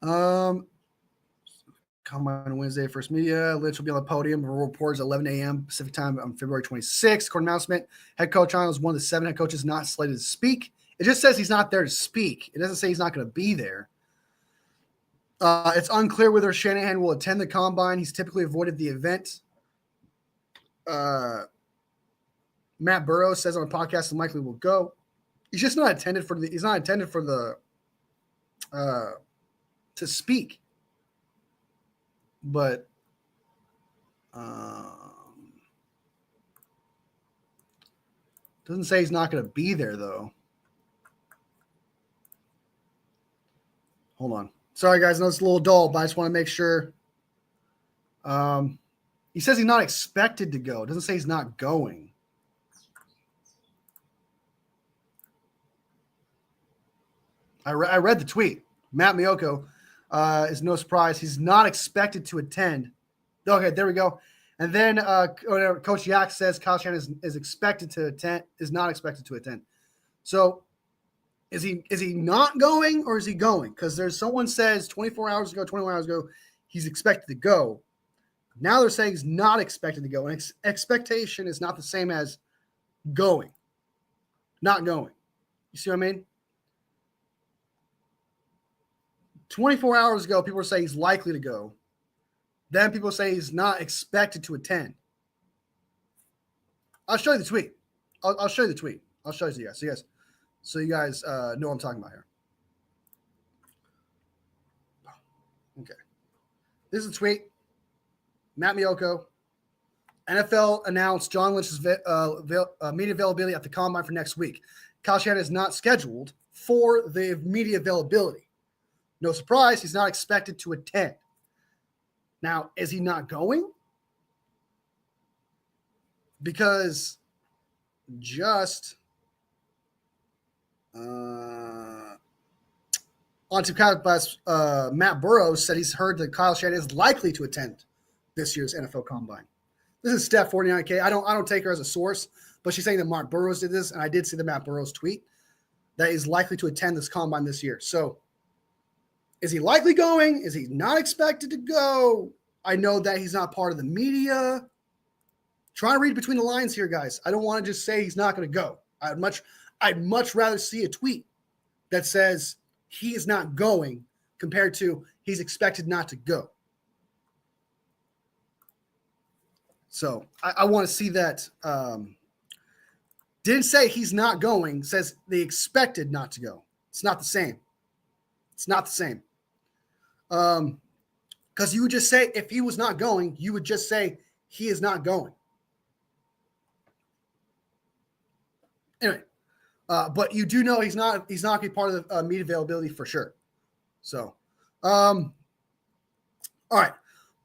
combine Wednesday, first media. Lynch will be on the podium. Reports at 11 a.m. Pacific time on February 26th. According to announcement, head coach Arnold is one of the 7 head coaches not slated to speak. It just says he's not there to speak. It doesn't say he's not going to be there. It's unclear whether Shanahan will attend the combine. He's typically avoided the event. Matt Burrows says on a podcast, likely will go. He's just not intended for to speak. But doesn't say he's not going to be there though. Hold on. Sorry guys, I know it's a little dull, but I just want to make sure. He says he's not expected to go. It doesn't say he's not going. I read the tweet. Matt Miyoko is no surprise. He's not expected to attend. Okay, there we go. And then Coach Yak says Kyle Shanahan is expected to attend, is not expected to attend. So is he not going or is he going? Because there's someone says 21 hours ago, he's expected to go. Now they're saying he's not expected to go. And expectation is not the same as going, not going. You see what I mean? 24 hours ago, people were saying he's likely to go. Then people say he's not expected to attend. I'll show you the tweet. I'll show you the tweet. I'll show it to you guys. So you guys know what I'm talking about here. Okay. This is a tweet. Matt Miyoko. NFL announced John Lynch's media availability at the Combine for next week. Kyle Shanahan is not scheduled for the media availability. No surprise, he's not expected to attend. Now, is he not going? Because just on to Matt Burrows said he's heard that Kyle Shanahan is likely to attend this year's NFL Combine. This is Steph 49K. I don't take her as a source, but she's saying that Mark Burrows did this, and I did see the Matt Burrows tweet that he's likely to attend this Combine this year. So is he likely going? Is he not expected to go? I know that he's not part of the media. Try to read between the lines here, guys. I don't want to just say he's not going to go. I'd much rather see a tweet that says he is not going compared to he's expected not to go. So I want to see that. Didn't say he's not going, says they expected not to go. It's not the same. It's not the same. Because you would just say, if he was not going, you would just say he is not going. Anyway, but you do know he's not going to be part of the media availability for sure. So, all right.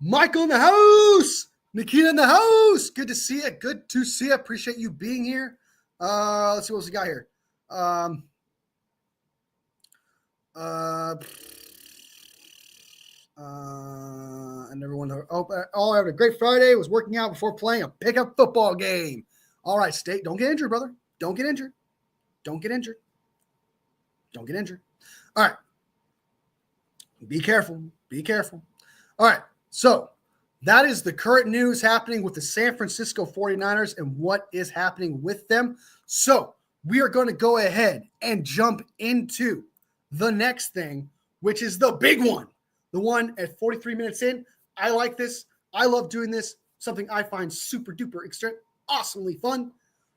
Michael in the house. Nikita in the house. Good to see you. Good to see you. Appreciate you being here. Let's see what else we got here. And everyone, all having a great Friday. Was working out before playing a pickup football game. All right, State. Don't get injured, brother. Don't get injured. Don't get injured. Don't get injured. All right. Be careful. Be careful. All right. So that is the current news happening with the San Francisco 49ers and what is happening with them. So we are going to go ahead and jump into the next thing, which is the big one. The one at 43 minutes in. I like this. I love doing this. Something I find super duper extra awesomely fun,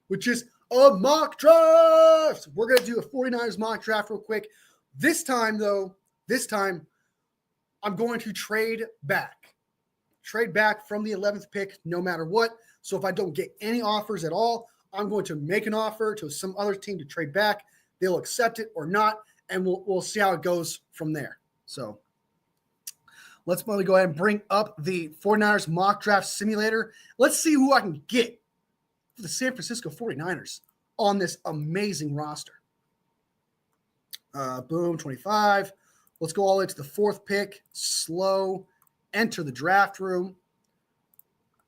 which is a mock draft. We're going to do a 49ers mock draft real quick. This time, I'm going to trade back from the 11th pick no matter what. So if I don't get any offers at all, I'm going to make an offer to some other team to trade back. They'll accept it or not, and we'll see how it goes from there. So let's go ahead and bring up the 49ers mock draft simulator. Let's see who I can get for the San Francisco 49ers on this amazing roster. Boom, 25. Let's go all the way to the 4th pick. Slow. Enter the draft room.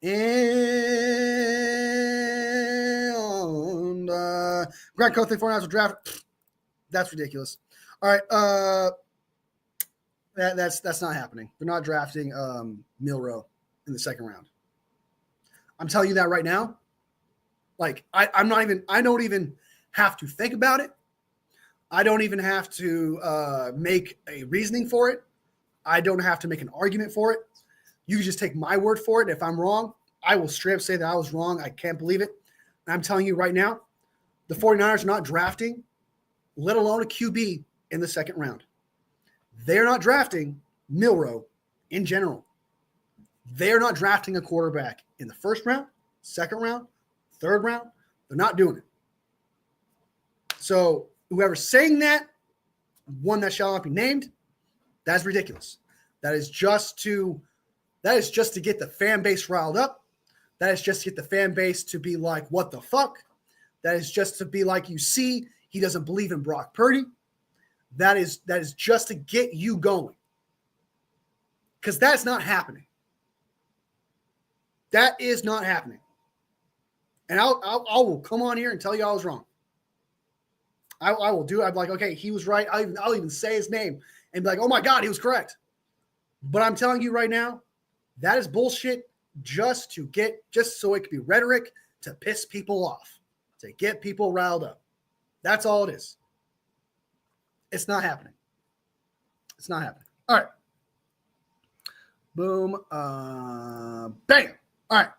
And Grant Cote 49ers will draft. That's ridiculous. All right. That's not happening. They're not drafting Milroe in the 2nd round. I'm telling you that right now. Like I don't even have to think about it. I don't even have to make a reasoning for it. I don't have to make an argument for it. You just take my word for it. If I'm wrong, I will straight up say that I was wrong. I can't believe it. And I'm telling you right now, the 49ers are not drafting let alone a QB in the second round. They're not drafting Milroe in general. They're not drafting a quarterback in the first round, second round, third round. They're not doing it. So whoever's saying that, one that shall not be named, that's ridiculous. That is just to get the fan base riled up. That is just to get the fan base to be like, what the fuck? That is just to be like, you see, he doesn't believe in Brock Purdy. That is just to get you going. Because that's not happening. That is not happening. And I will come on here and tell you I was wrong. I will do it. I'm like, okay, he was right. I'll even say his name and be like, oh my God, he was correct. But I'm telling you right now, that is bullshit just so it could be rhetoric to piss people off, to get people riled up. That's all it is. It's not happening. It's not happening. All right. Boom. Bam. All right.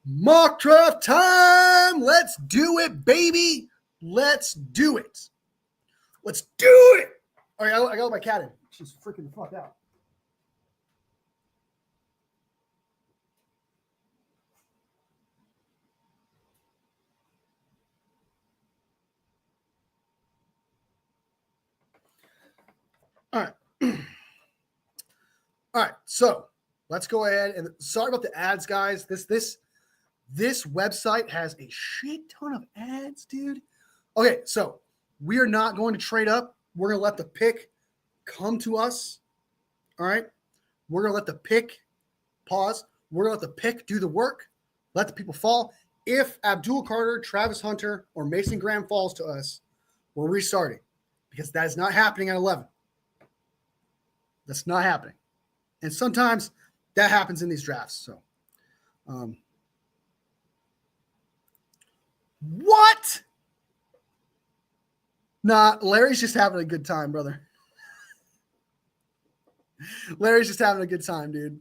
Mock draft time. Let's do it, baby. Let's do it. Let's do it. All right. I got my cat in. She's freaking the fuck out. All right. All right. So let's go ahead and sorry about the ads, guys. This website has a shit ton of ads, dude. Okay, so we are not going to trade up. We're going to let the pick come to us. All right. We're going to let the pick pause. We're going to let the pick do the work. Let the people fall. If Abdul Carter, Travis Hunter, or Mason Graham falls to us, we're restarting because that is not happening at 11. That's not happening. And sometimes that happens in these drafts. So, what? Nah, Larry's just having a good time, brother. Larry's just having a good time, dude.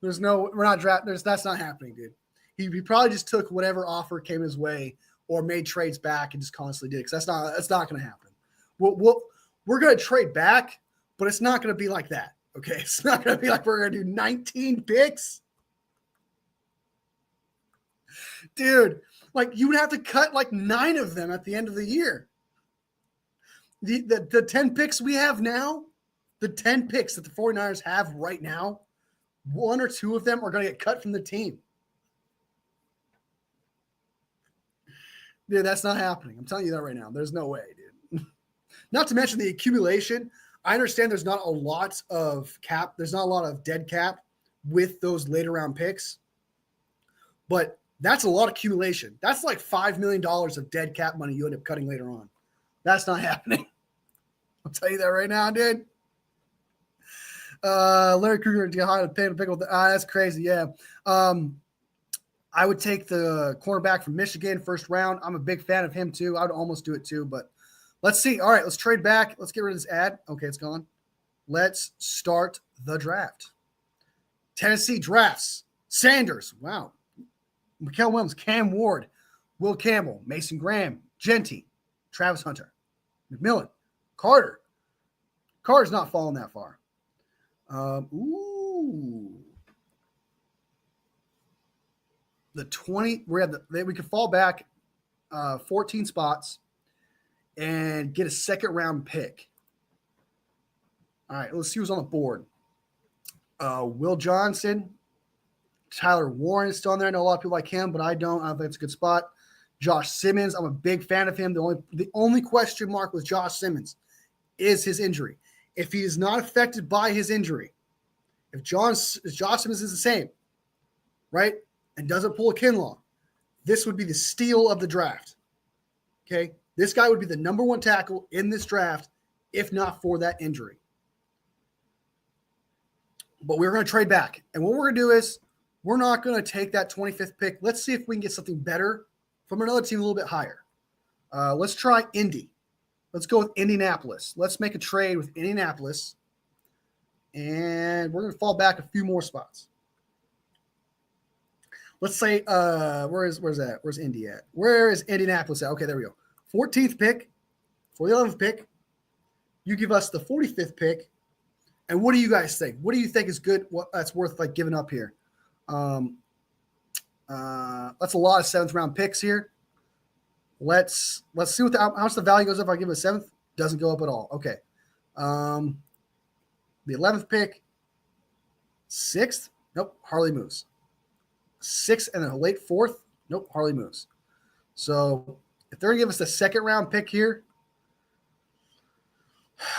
That's not happening, dude. He probably just took whatever offer came his way or made trades back and just constantly did it. Because that's not going to happen. We're going to trade back, but it's not going to be like that. Okay, it's not going to be like we're going to do 19 picks. Dude, like you would have to cut like 9 of them at the end of the year. The 10 picks we have now, the 10 picks that the 49ers have right now, 1 or 2 of them are going to get cut from the team. Dude, that's not happening. I'm telling you that right now. There's no way, dude. Not to mention the accumulation. I understand there's not a lot of cap. There's not a lot of dead cap with those later round picks. But that's a lot of accumulation. That's like $5 million of dead cap money you end up cutting later on. That's not happening. I'll tell you that right now, dude. Larry Kruger to get high to pay to pickle. That's crazy. Yeah. I would take the cornerback from Michigan first round. I'm a big fan of him too. I would almost do it too, but let's see. All right, let's trade back. Let's get rid of this ad. Okay, it's gone. Let's start the draft. Tennessee drafts Sanders. Wow. Mikael Williams, Cam Ward, Will Campbell, Mason Graham, Genty, Travis Hunter, McMillan, Carter. Carter's not falling that far. The 20, we could fall back 14 spots and get a second round pick. All right, let's see who's on the board. Will Johnson, Tyler Warren is still on there. I know a lot of people like him, but I don't. I think it's a good spot. Josh Simmons, I'm a big fan of him. The only question mark with Josh Simmons is his injury. If he is not affected by his injury, if Josh Simmons is the same, right, and doesn't pull a Kinlaw, this would be the steal of the draft. Okay? This guy would be the number 1 tackle in this draft if not for that injury. But we're going to trade back. And what we're going to do is we're not going to take that 25th pick. Let's see if we can get something better from another team a little bit higher. Let's try Indy. Let's go with Indianapolis. Let's make a trade with Indianapolis. And we're going to fall back a few more spots. Let's say, where's that? Where's Indy at? Where is Indianapolis at? Okay, there we go. 14th pick. For the 11th pick, you give us the 45th pick. And what do you guys think? What do you think is good? What that's worth like giving up here? That's a lot of 7th round picks here. Let's see how much the value goes up if I give it a 7th. Doesn't go up at all. Okay. The 11th pick, 6th. Nope, hardly moves. 6th and then a late 4th. Nope, hardly moves. So if they're gonna give us the 2nd round pick here,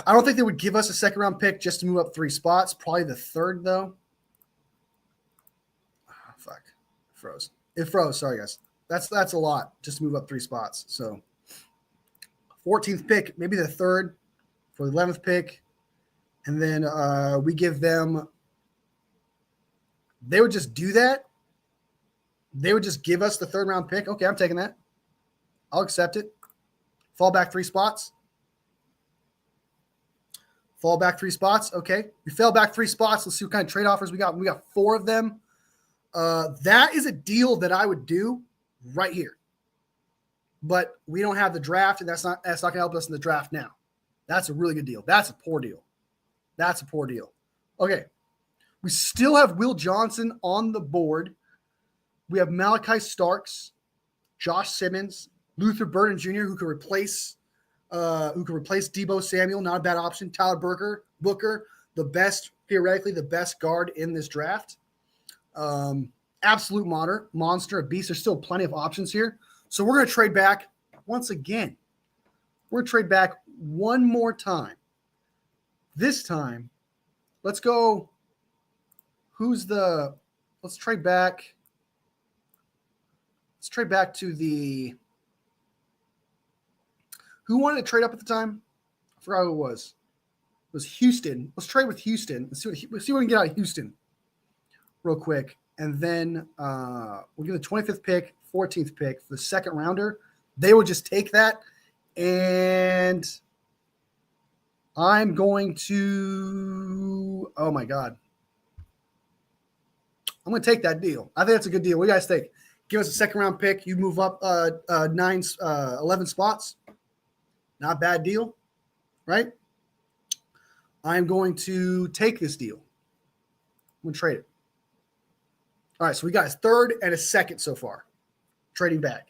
I don't think they would give us a 2nd round pick just to move up 3 spots. Probably the 3rd though. Oh, fuck, froze. It froze. Sorry guys. That's a lot just to move up 3 spots. So 14th pick, maybe the 3rd for the 11th pick, and then we give them. They would just do that. They would just give us the 3rd round pick. Okay, I'm taking that. I'll accept it. Fall back 3 spots. Fall back 3 spots. Okay. We fell back 3 spots. Let's see what kind of trade offers we got. We got 4 of them. That is a deal that I would do right here. But we don't have the draft, and that's not going to help us in the draft now. That's a really good deal. That's a poor deal. That's a poor deal. Okay. We still have Will Johnson on the board. We have Malachi Starks, Josh Simmons, Luther Burden Jr., who could replace Deebo Samuel, not a bad option. Tyler Booker, theoretically the best guard in this draft. Absolute monster, a beast. There's still plenty of options here. So we're going to trade back once again. We're going to trade back one more time. This time, let's go. Let's trade back. Let's trade back to the. Who wanted to trade up at the time? I forgot who it was. It was Houston. Let's trade with Houston. Let's see what we can get out of Houston real quick. And then we'll give the 25th pick, 14th pick for the 2nd rounder. They would just take that. And I'm going to – oh, my God. I'm going to take that deal. I think that's a good deal. What do you guys think? Give us a 2nd round pick. You move up 11 spots. Not a bad deal, right? I'm going to take this deal. I'm going to trade it. All right, so we got a 3rd and a 2nd so far. Trading back.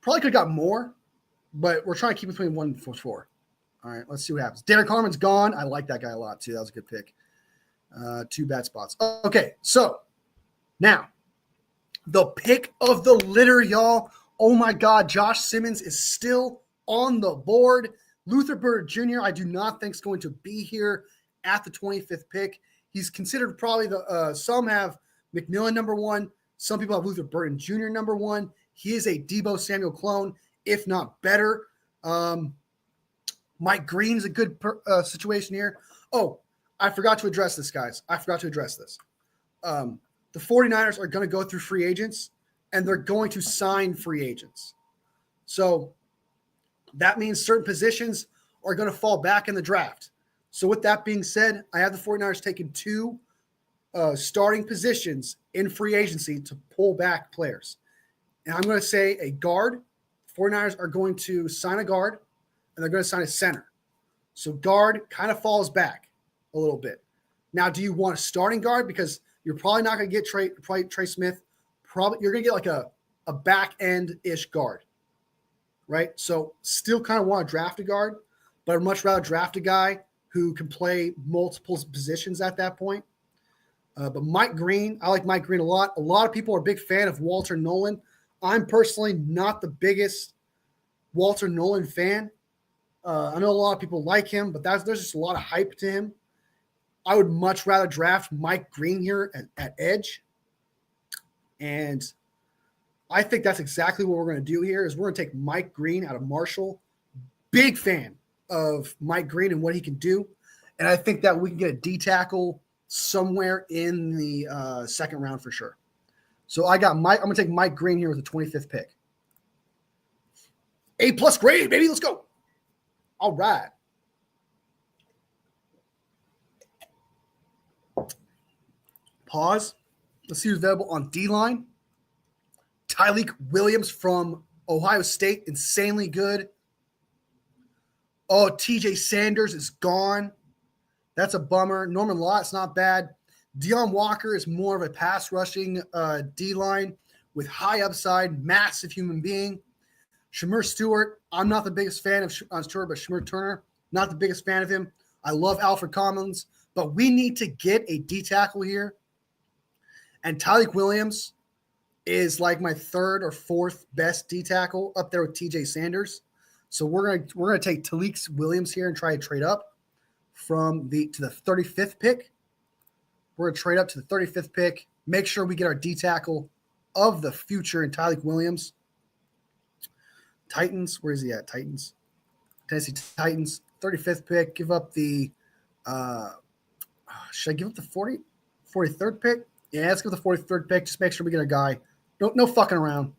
Probably could have got more, but we're trying to keep between 1 and 4. All right, let's see what happens. Derek Harmon's gone. I like that guy a lot, too. That was a good pick. 2 bad spots. Okay, so now the pick of the litter, y'all. Oh, my God. Josh Simmons is still on the board. Luther Burden Jr., I do not think is going to be here at the 25th pick. He's considered probably some have McMillan number 1. Some people have Luther Burden Jr. number 1. He is a Deebo Samuel clone, if not better. Mike Green is a good situation here. Oh, I forgot to address this, guys. The 49ers are going to go through free agents, and they're going to sign free agents. So that means certain positions are going to fall back in the draft. So with that being said, I have the 49ers taking 2 starting positions in free agency to pull back players. And I'm going to say a guard. 49ers are going to sign a guard, and they're going to sign a center. So guard kind of falls back a little bit. Now, do you want a starting guard? Because you're probably not going to get Trey Smith. Probably you're going to get like a back end-ish guard, right? So still kind of want to draft a guard, but I'd much rather draft a guy who can play multiple positions at that point. But Mike Green, I like Mike Green a lot. A lot of people are a big fan of Walter Nolan. I'm personally not the biggest Walter Nolan fan. I know a lot of people like him, but there's just a lot of hype to him. I would much rather draft Mike Green here at edge. And I think that's exactly what we're going to do here is we're going to take Mike Green out of Marshall. Big fan of Mike Green and what he can do. And I think that we can get a D tackle somewhere in the 2nd round for sure. So I'm going to take Mike Green here with the 25th pick. A+ grade, baby. Let's go. All right. Pause. Let's see who's available on D-line. Tyleik Williams from Ohio State, insanely good. Oh, TJ Sanders is gone. That's a bummer. Norman Lott's not bad. Deion Walker is more of a pass rushing D-line with high upside, massive human being. Shamir Stewart, I'm not the biggest fan of Stewart, but Shamir Turner, not the biggest fan of him. I love Alfred Collins, but we need to get a D tackle here. And Tyleik Williams is like my third or fourth best D tackle up there with TJ Sanders. So we're gonna take Tyleik Williams here and try to trade up to the 35th pick. We're gonna trade up to the 35th pick. Make sure we get our D tackle of the future in Tyleik Williams. Titans, where is he at? Titans, Tennessee Titans, 35th pick. Give up the should I give up the 43rd pick? Yeah, let's give the 43rd pick. Just make sure we get a guy. No fucking around.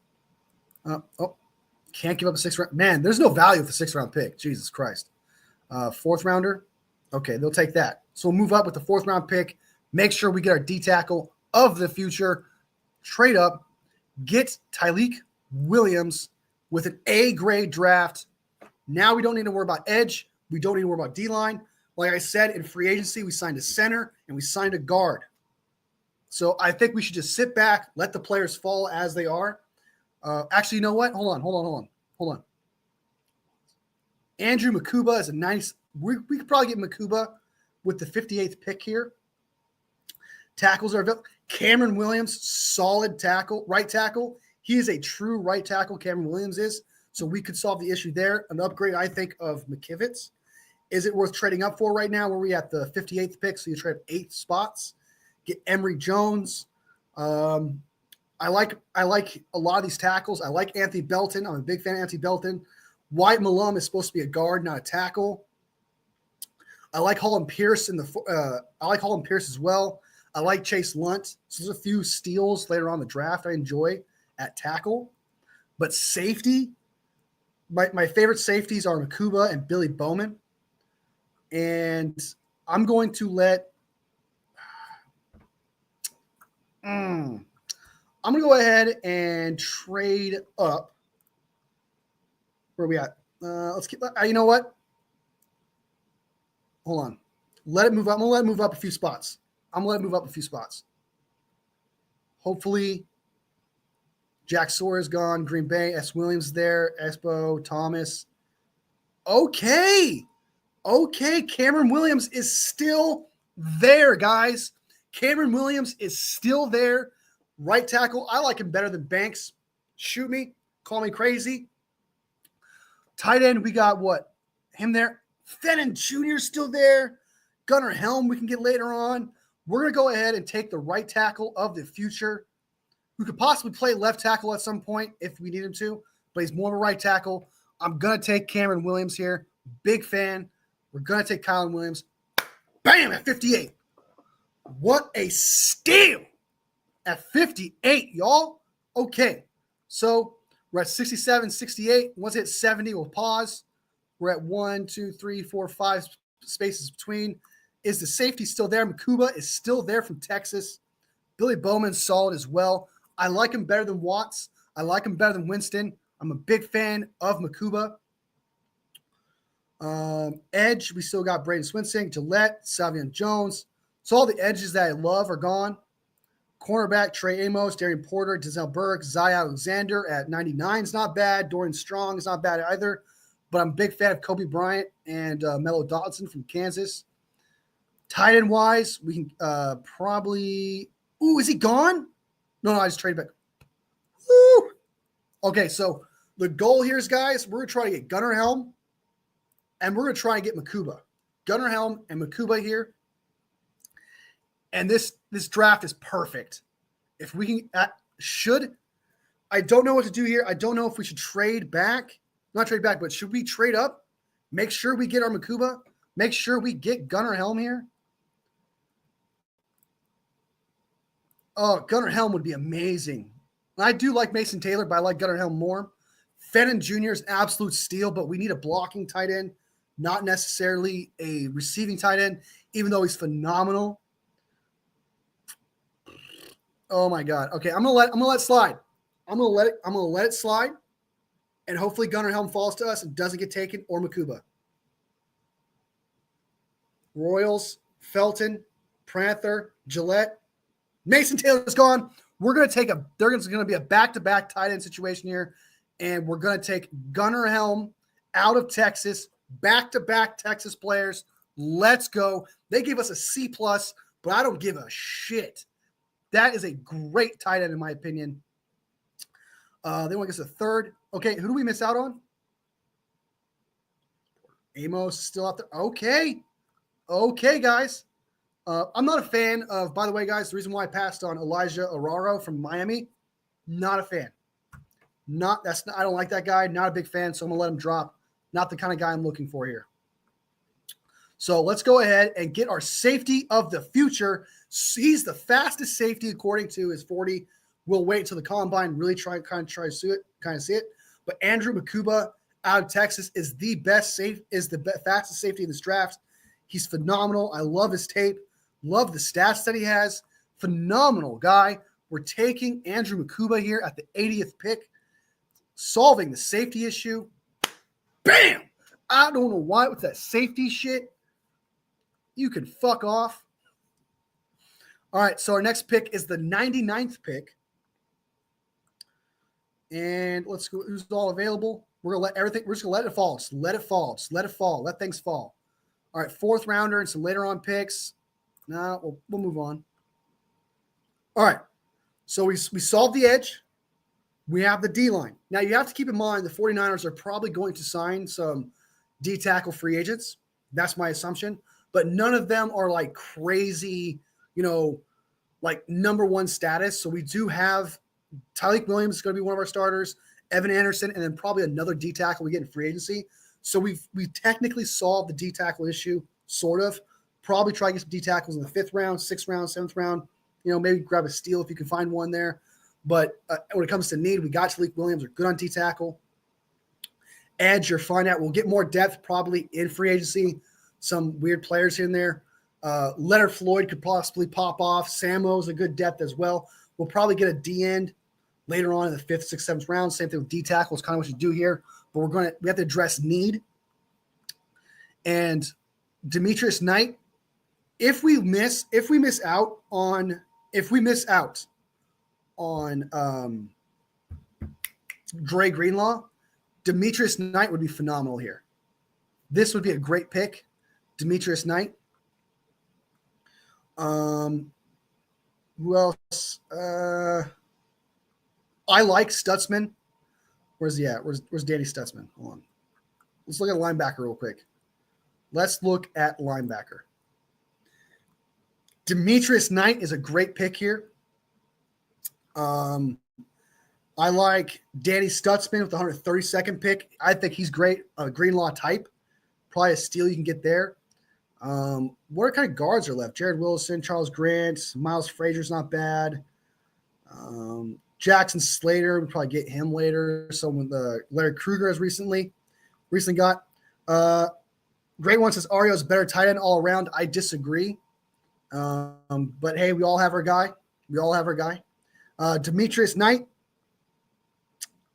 Can't give up a 6th round. Man, there's no value with the 6th round pick. Jesus Christ. 4th rounder. Okay, they'll take that. So we'll move up with the 4th round pick. Make sure we get our D tackle of the future. Trade up. Get Tyleik Williams with an A grade draft. Now we don't need to worry about edge. We don't need to worry about D-line. Like I said, in free agency, we signed a center and we signed a guard. So I think we should just sit back, let the players fall as they are. Actually, you know what? Hold on. Andrew Makuba is a nice – we could probably get Makuba with the 58th pick here. Tackles are available. Cameron Williams, solid tackle, right tackle. He is a true right tackle, Cameron Williams is. So we could solve the issue there. An upgrade, I think, of McKivitz. Is it worth trading up for right now? Where we at the 58th pick, so you trade 8 spots. Get Emory Jones. I like a lot of these tackles. I like Anthony Belton. I'm a big fan of Anthony Belton. Wyatt Malum is supposed to be a guard, not a tackle. I like Holland Pierce I like Holland Pierce as well. I like Chase Lunt. So there's a few steals later on in the draft I enjoy at tackle. But safety, my favorite safeties are Makuba and Billy Bowman. And I'm going to I'm going to go ahead and trade up. Where are we at? Let's keep. You know what? Hold on. Let it move up. I'm going to let it move up a few spots. Hopefully, Jack Sawyer is gone. Green Bay. S. Williams there. Espo. Thomas. Okay. Cameron Williams is still there, guys. Cameron Williams is still there. Right tackle. I like him better than Banks. Shoot me. Call me crazy. Tight end, we got what? Him there. Fenton Jr. is still there. Gunnar Helm we can get later on. We're going to go ahead and take the right tackle of the future, who could possibly play left tackle at some point if we need him to, but he's more of a right tackle. I'm going to take Cameron Williams here. Big fan. We're going to take Kylan Williams. Bam, at 58. What a steal at 58, y'all. Okay, so we're at 67, 68. Once it hits 70, we'll pause. We're at 1, 2, 3, 4, 5 spaces between. Is the safety still there? Makuba is still there from Texas. Billy Bowman's solid as well. I like him better than Watts. I like him better than Winston. I'm a big fan of Makuba. Edge, we still got Braden Swinsing, Gillette, Savion Jones. So all the edges that I love are gone. Cornerback, Trey Amos, Darian Porter, Denzel Burke, Zay Alexander at 99 is not bad. Dorian Strong is not bad either. But I'm a big fan of Kobe Bryant and Mello Dodson from Kansas. Tight end wise, we can probably – ooh, is he gone? No, I just traded back. Woo! Okay, so the goal here is, guys, we're going to try to get Gunnar Helm, and we're going to try and get Makuba. Gunnar Helm and Makuba here. And this draft is perfect. If we can I don't know what to do here. I don't know if we should trade back. Not trade back, but should we trade up? Make sure we get our Makuba. Make sure we get Gunnar Helm here. Oh, Gunnar Helm would be amazing. I do like Mason Taylor, but I like Gunnar Helm more. Fenton Jr. is an absolute steal, but we need a blocking tight end, not necessarily a receiving tight end, even though he's phenomenal. Oh my God. Okay, I'm gonna let it slide. I'm gonna let it slide, and hopefully Gunnar Helm falls to us and doesn't get taken, or Makuba. Royals, Felton, Prather, Gillette. Mason Taylor's gone. We're going to take there's going to be a back-to-back tight end situation here, and we're going to take Gunnar Helm out of Texas, back-to-back Texas players. Let's go. They gave us a C+, but I don't give a shit. That is a great tight end, in my opinion. They want to get us a third. Okay, who do we miss out on? Amos is still out there. Okay, guys. I'm not a fan of, by the way, guys, the reason why I passed on Elijah Araro from Miami, not a fan. I don't like that guy. Not a big fan, so I'm going to let him drop. Not the kind of guy I'm looking for here. So let's go ahead and get our safety of the future. He's the fastest safety according to his 40. We'll wait until the combine, really try to see it. But Andrew Makuba out of Texas is the fastest safety in this draft. He's phenomenal. I love his tape. Love the stats that he has. Phenomenal guy. We're taking Andrew Makuba here at the 80th pick, solving the safety issue. Bam! I don't know why with that safety shit. You can fuck off. All right, so our next pick is the 99th pick. And let's go. Who's all available? We're just gonna let it fall. Just let it fall. Just let it fall. Let things fall. All right, fourth rounder and some later on picks. No, we'll move on. All right. So we solved the edge. We have the D-line. Now, you have to keep in mind the 49ers are probably going to sign some D-tackle free agents. That's my assumption. But none of them are like crazy, like number one status. So we do have Tyleik Williams is going to be one of our starters, Evan Anderson, and then probably another D-tackle we get in free agency. So we've technically solved the D-tackle issue, sort of. Probably try to get some D-tackles in the 5th round, 6th round, 7th round. Maybe grab a steal if you can find one there. But when it comes to need, we got Tyleik Williams. Are good on D-tackle. Edge, you're fine at. We'll get more depth probably in free agency. Some weird players in there. Leonard Floyd could possibly pop off. Samo's a good depth as well. We'll probably get a D-end later on in the 5th, 6th, 7th round. Same thing with D-tackle is kind of what you do here. But we have to address need. And Demetrius Knight, if we miss out on Dre Greenlaw, Demetrius Knight would be phenomenal here. This would be a great pick, Demetrius Knight. Who else? I like Stutzman. Where's he at? Where's Danny Stutzman? Hold on. Let's look at linebacker real quick. Let's look at linebacker. Demetrius Knight is a great pick here. I like Danny Stutzman with the 132nd pick. I think he's great. A Greenlaw type. Probably a steal you can get there. What kind of guards are left? Jared Wilson, Charles Grant, Miles Frazier's not bad. Jackson Slater, we'll probably get him later. Someone Larry Kruger has recently got. Great one says Ario's better tight end all around. I disagree. But hey, we all have our guy. Demetrius Knight.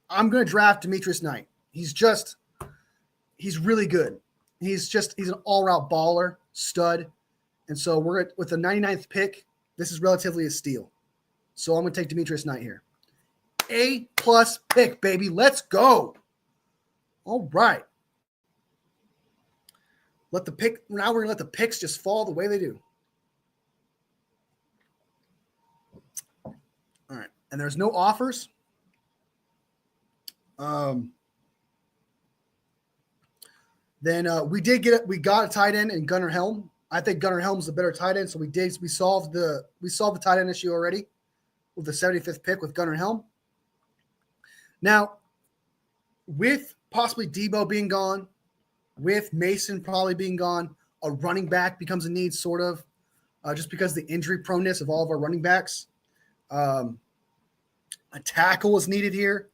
I'm going to draft Demetrius Knight. He's really good. He's an all-route baller, stud. And so we're with the 99th pick. This is relatively a steal. So I'm going to take Demetrius Knight here. A+ pick, baby. Let's go. All right. Now we're going to let the picks just fall the way they do. All right. And there's no offers. Then we got a tight end in Gunnar Helm. I think Gunnar Helm's the better tight end. So we solved the tight end issue already with the 75th pick with Gunnar Helm. Now, with possibly Deebo being gone, with Mason probably being gone, a running back becomes a need, sort of, just because of the injury proneness of all of our running backs. A tackle is needed here.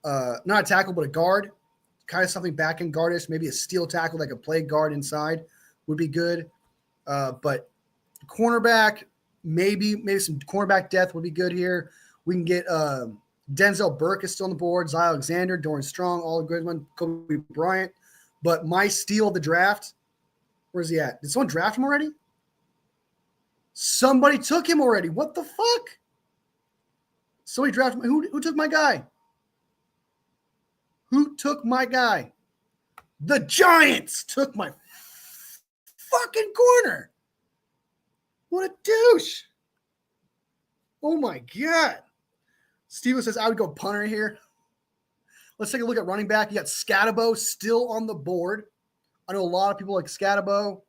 Not a tackle, but a guard. Kind of something back in guardish, maybe a steel tackle that could play guard inside would be good. But cornerback, maybe some cornerback depth would be good here. We can get Denzel Burke is still on the board, Zy Alexander, Dorran Strong, all a good one, Kobe Bryant. But my steal of the draft Where's he at? Did someone draft him already? Somebody took him already. What the fuck? Somebody drafted him. Who took my guy? Who took my guy? The Giants took my fucking corner. What a douche. Oh my God. Steven says I would go punter here. Let's take a look at running back. You got Scatabo still on the board. I know a lot of people like Scatabo.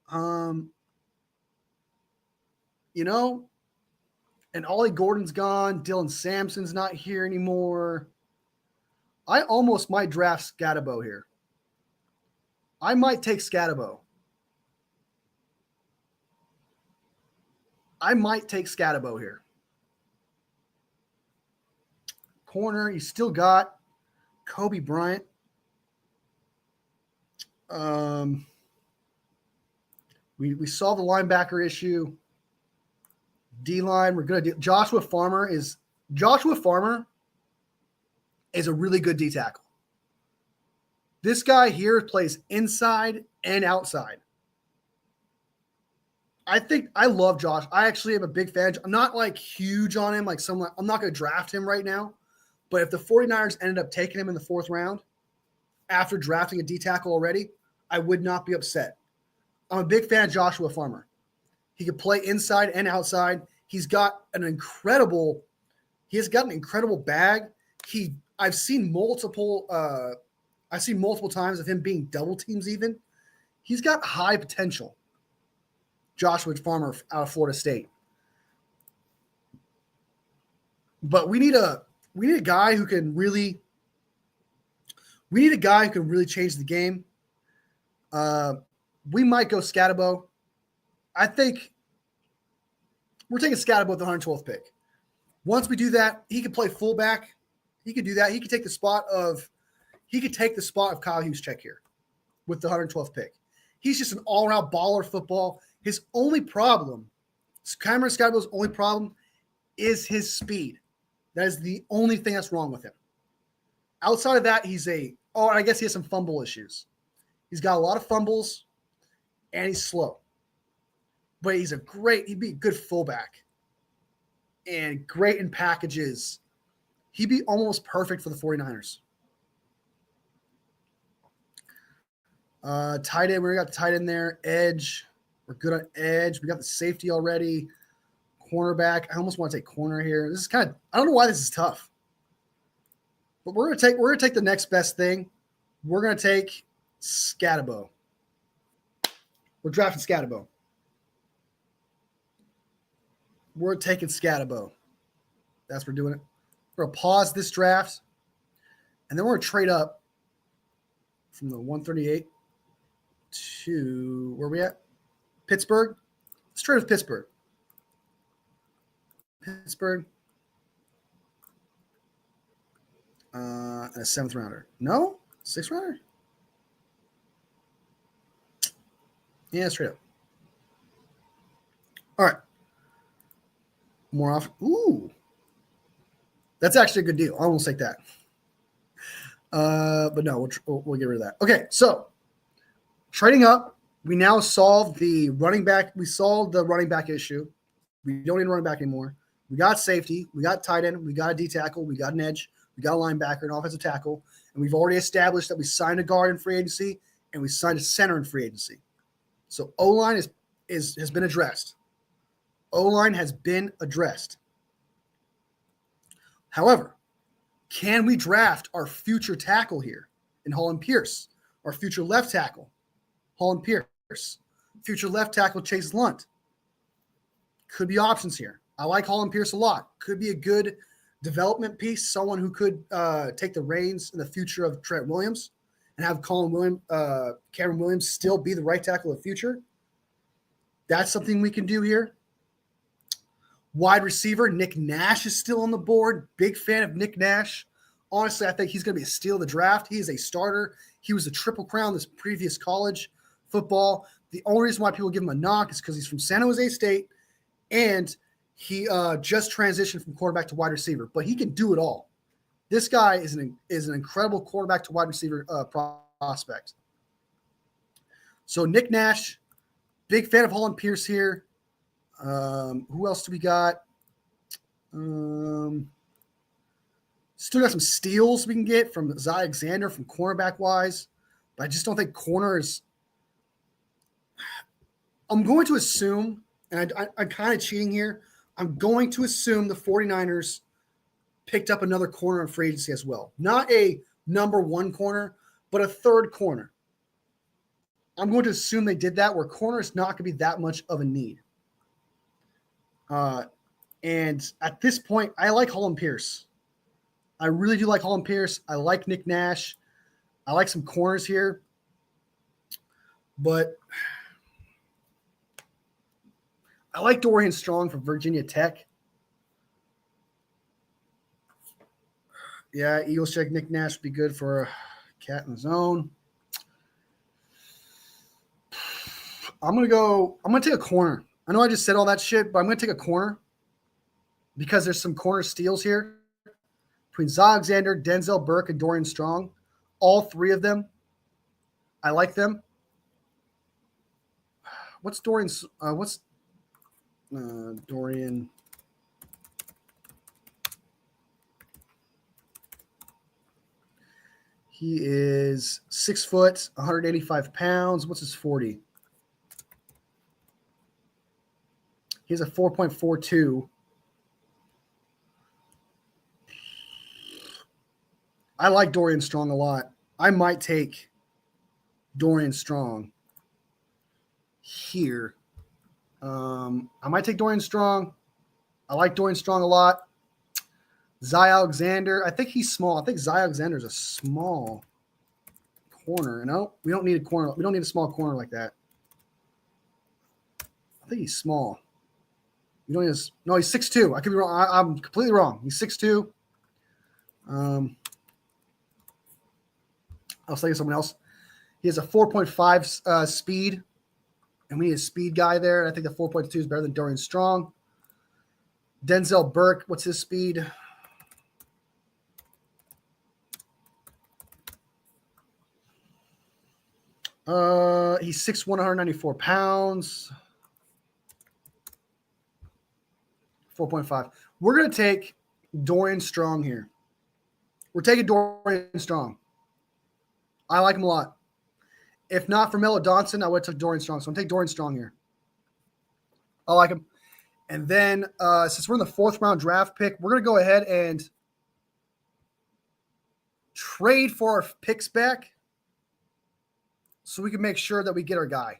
And Ollie Gordon's gone. Dylan Sampson's not here anymore. I almost might draft Scatabo here. I might take Scatabo. Here. Corner, you still got Kobe Bryant. We solved the linebacker issue. D-line, we're good. Joshua Farmer is a really good D tackle. This guy here plays inside and outside. I love Josh. I actually am a big fan. I'm not like huge on him. I'm not going to draft him right now. But if the 49ers ended up taking him in the 4th round after drafting a D tackle already, I would not be upset. I'm a big fan of Joshua Farmer. He can play inside and outside. He's got an incredible bag. I've seen multiple times of him being double teams even. He's got high potential. Joshua Farmer out of Florida State. But we need a guy who can really change the game. We might go Scatabo. I think we're taking Scatabo with the 112th pick. Once we do that, he could play fullback. He could do that. He could take the spot of Kyle Juszczyk here with the 112th pick. He's just an all-around baller football. His only problem, Cameron Scatabo's only problem is his speed. That is the only thing that's wrong with him. Outside of that, and I guess he has some fumble issues. He's got a lot of fumbles, and he's slow. But he'd be a good fullback and great in packages. He'd be almost perfect for the 49ers. Tight end, we got the tight end there. Edge, we're good on edge. We got the safety already. Cornerback, I almost want to take corner here. This is I don't know why this is tough. But we're gonna take the next best thing. We're gonna take Scatabo. We're drafting Scatabo. We're taking Scatabo. That's what we're doing it. We're gonna pause this draft, and then we're gonna trade up from the 138 to where are we at? Pittsburgh. Let's trade with Pittsburgh. And a 7th rounder. No? 6th rounder? Yeah, straight up. All right. More off. Ooh. That's actually a good deal. I almost take that. But no, we'll get rid of that. Okay, so trading up, we now solved the running back. We solved the running back issue. We don't need a running back anymore. We got safety. We got tight end. We got a D tackle. We got an edge. We got a linebacker, an offensive tackle. And we've already established that we signed a guard in free agency and we signed a center in free agency. So O-line has been addressed. O-line has been addressed. However, can we draft our future tackle here in Holland Pierce? Our future left tackle, Holland Pierce. Future left tackle, Chase Lunt. Could be options here. I like Holland Pierce a lot. Could be a good development piece, someone who could take the reins in the future of Trent Williams and have Cameron Williams still be the right tackle of the future. That's something we can do here. Wide receiver, Nick Nash is still on the board. Big fan of Nick Nash. Honestly, I think he's going to be a steal of the draft. He is a starter. He was a Triple Crown this previous college football. The only reason why people give him a knock is because he's from San Jose State and he just transitioned from quarterback to wide receiver. But he can do it all. This guy is an incredible quarterback to wide receiver prospect. So Nick Nash, big fan of Holland Pierce here. Who else do we got? Still got some steals we can get from Zy Alexander from cornerback wise, but I just don't think corner is. I'm going to assume, and I'm kind of cheating here. I'm going to assume the 49ers picked up another corner in free agency as well. Not a number one corner, but a third corner. I'm going to assume they did that where corner is not going to be that much of a need. And at this point, I like Holland Pierce. I really do like Holland Pierce. I like Nick Nash. I like some corners here. But I like Dorian Strong from Virginia Tech. Yeah, Eagles check Nick Nash would be good for a cat in the zone. I'm going to take a corner. I know I just said all that shit, but I'm going to take a corner because there's some corner steals here between Zy Alexander, Denzel Burke, and Dorian Strong. All three of them. I like them. What's Dorian's? Dorian? He is 6 foot, 185 pounds. What's his 40? He has a 4.42. I like Dorian Strong a lot. I might take Dorian Strong here. I might take Dorian Strong. I like Dorian Strong a lot. Zy Alexander. I think he's small. I think Zy Alexander is a small corner. No, we don't need a corner. We don't need a small corner like that. I think he's small. No, he's 6'2". I could be wrong. I'm completely wrong. He's 6'2". I was thinking someone else. He has a 4.5 speed, and we need a speed guy there. I think the 4.2 is better than Dorian Strong. Denzel Burke, what's his speed? He's 6'1", 194 pounds. 4.5. We're going to take Dorian Strong here. We're taking Dorian Strong. I like him a lot. If not for Melo Donson, I would have took Dorian Strong. So I'm going to take Dorian Strong here. I like him. And then since we're in the 4th round draft pick, we're going to go ahead and trade for our picks back so we can make sure that we get our guy.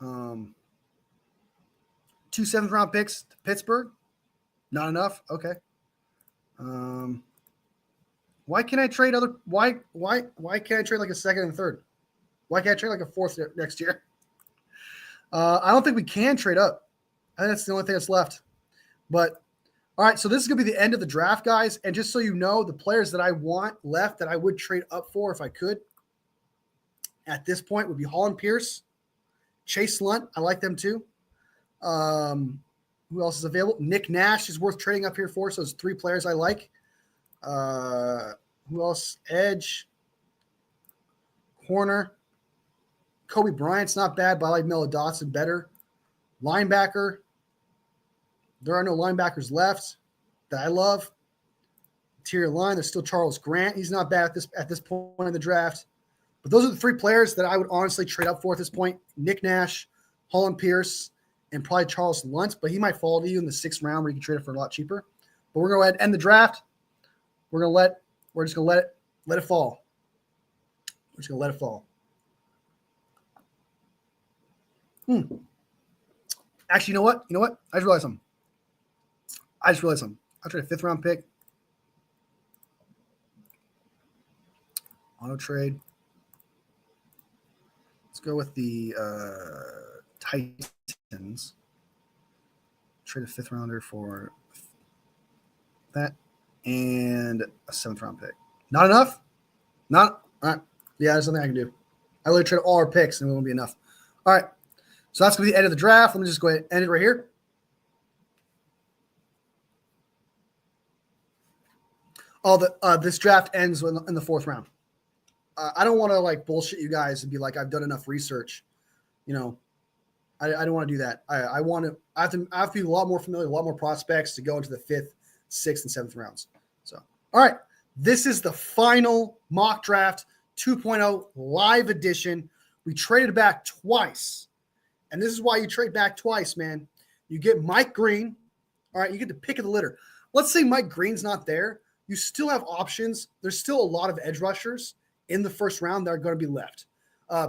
2 7th round picks to Pittsburgh. Not enough. Okay. Why can't I trade why can't I trade like a 2nd and 3rd? Why can't I trade like a 4th next year? I don't think we can trade up. I think that's the only thing that's left. But all right, so this is going to be the end of the draft, guys. And just so you know, the players that I want left that I would trade up for if I could at this point would be Holland Pierce, Chase Lunt. I like them too. Who else is available? Nick Nash is worth trading up here for. So there's 3 players I like. Who else? Edge, corner. Kobe Bryant's not bad, but I like Melo Dotson better. Linebacker. There are no linebackers left that I love. Interior line, there's still Charles Grant. He's not bad at this point in the draft. But those are the 3 players that I would honestly trade up for at this point. Nick Nash, Holland Pierce, and probably Charles Lunt. But he might fall to you in the 6th round where you can trade it for a lot cheaper. But we're going to go ahead and end the draft. We're just going to let it fall. We're just going to let it fall. Actually, you know what? I just realized something. I'll trade a 5th round pick. Auto trade. Let's go with the Titans. Trade a 5th rounder for that and a 7th round pick. Not enough? Not all right. Yeah, there's something I can do. I literally trade all our picks and it won't be enough. All right. So that's going to be the end of the draft. Let me just go ahead and end it right here. This draft ends in the 4th round. I don't want to like bullshit you guys and be like, I've done enough research. You know, I don't want to do that. I have to be a lot more familiar, a lot more prospects to go into the 5th, 6th, and 7th rounds. So, all right. This is the final mock draft 2.0 live edition. We traded back twice. And this is why you trade back twice, man. You get Mike Green. All right, you get the pick of the litter. Let's say Mike Green's not there. You still have options. There's still a lot of edge rushers in the first round that are going to be left.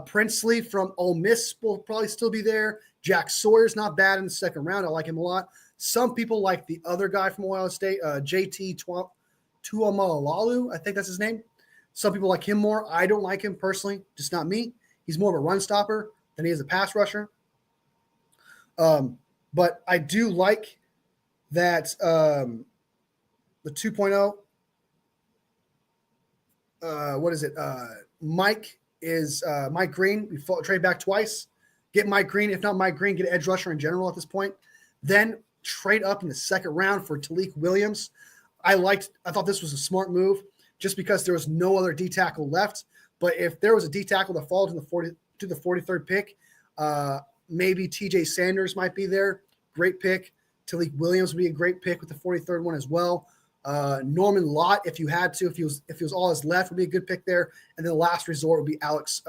Princely from Ole Miss will probably still be there. Jack Sawyer's not bad in the second round. I like him a lot. Some people like the other guy from Ohio State, JT Tuamalalu. I think that's his name. Some people like him more. I don't like him personally, just not me. He's more of a run stopper than he is a pass rusher. But I do like that the 2.0. What is it? Mike Green. We trade back twice. Get Mike Green. If not Mike Green, get an edge rusher in general at this point. Then trade up in the second round for Talik Williams. I thought this was a smart move just because there was no other D tackle left. But if there was a D tackle that falls in the 43rd pick, maybe TJ Sanders might be there. Great pick. Talik Williams would be a great pick with the 43rd one as well. Norman Lott, if you had to, if he was all his left, would be a good pick there. And then the last resort would be Alex.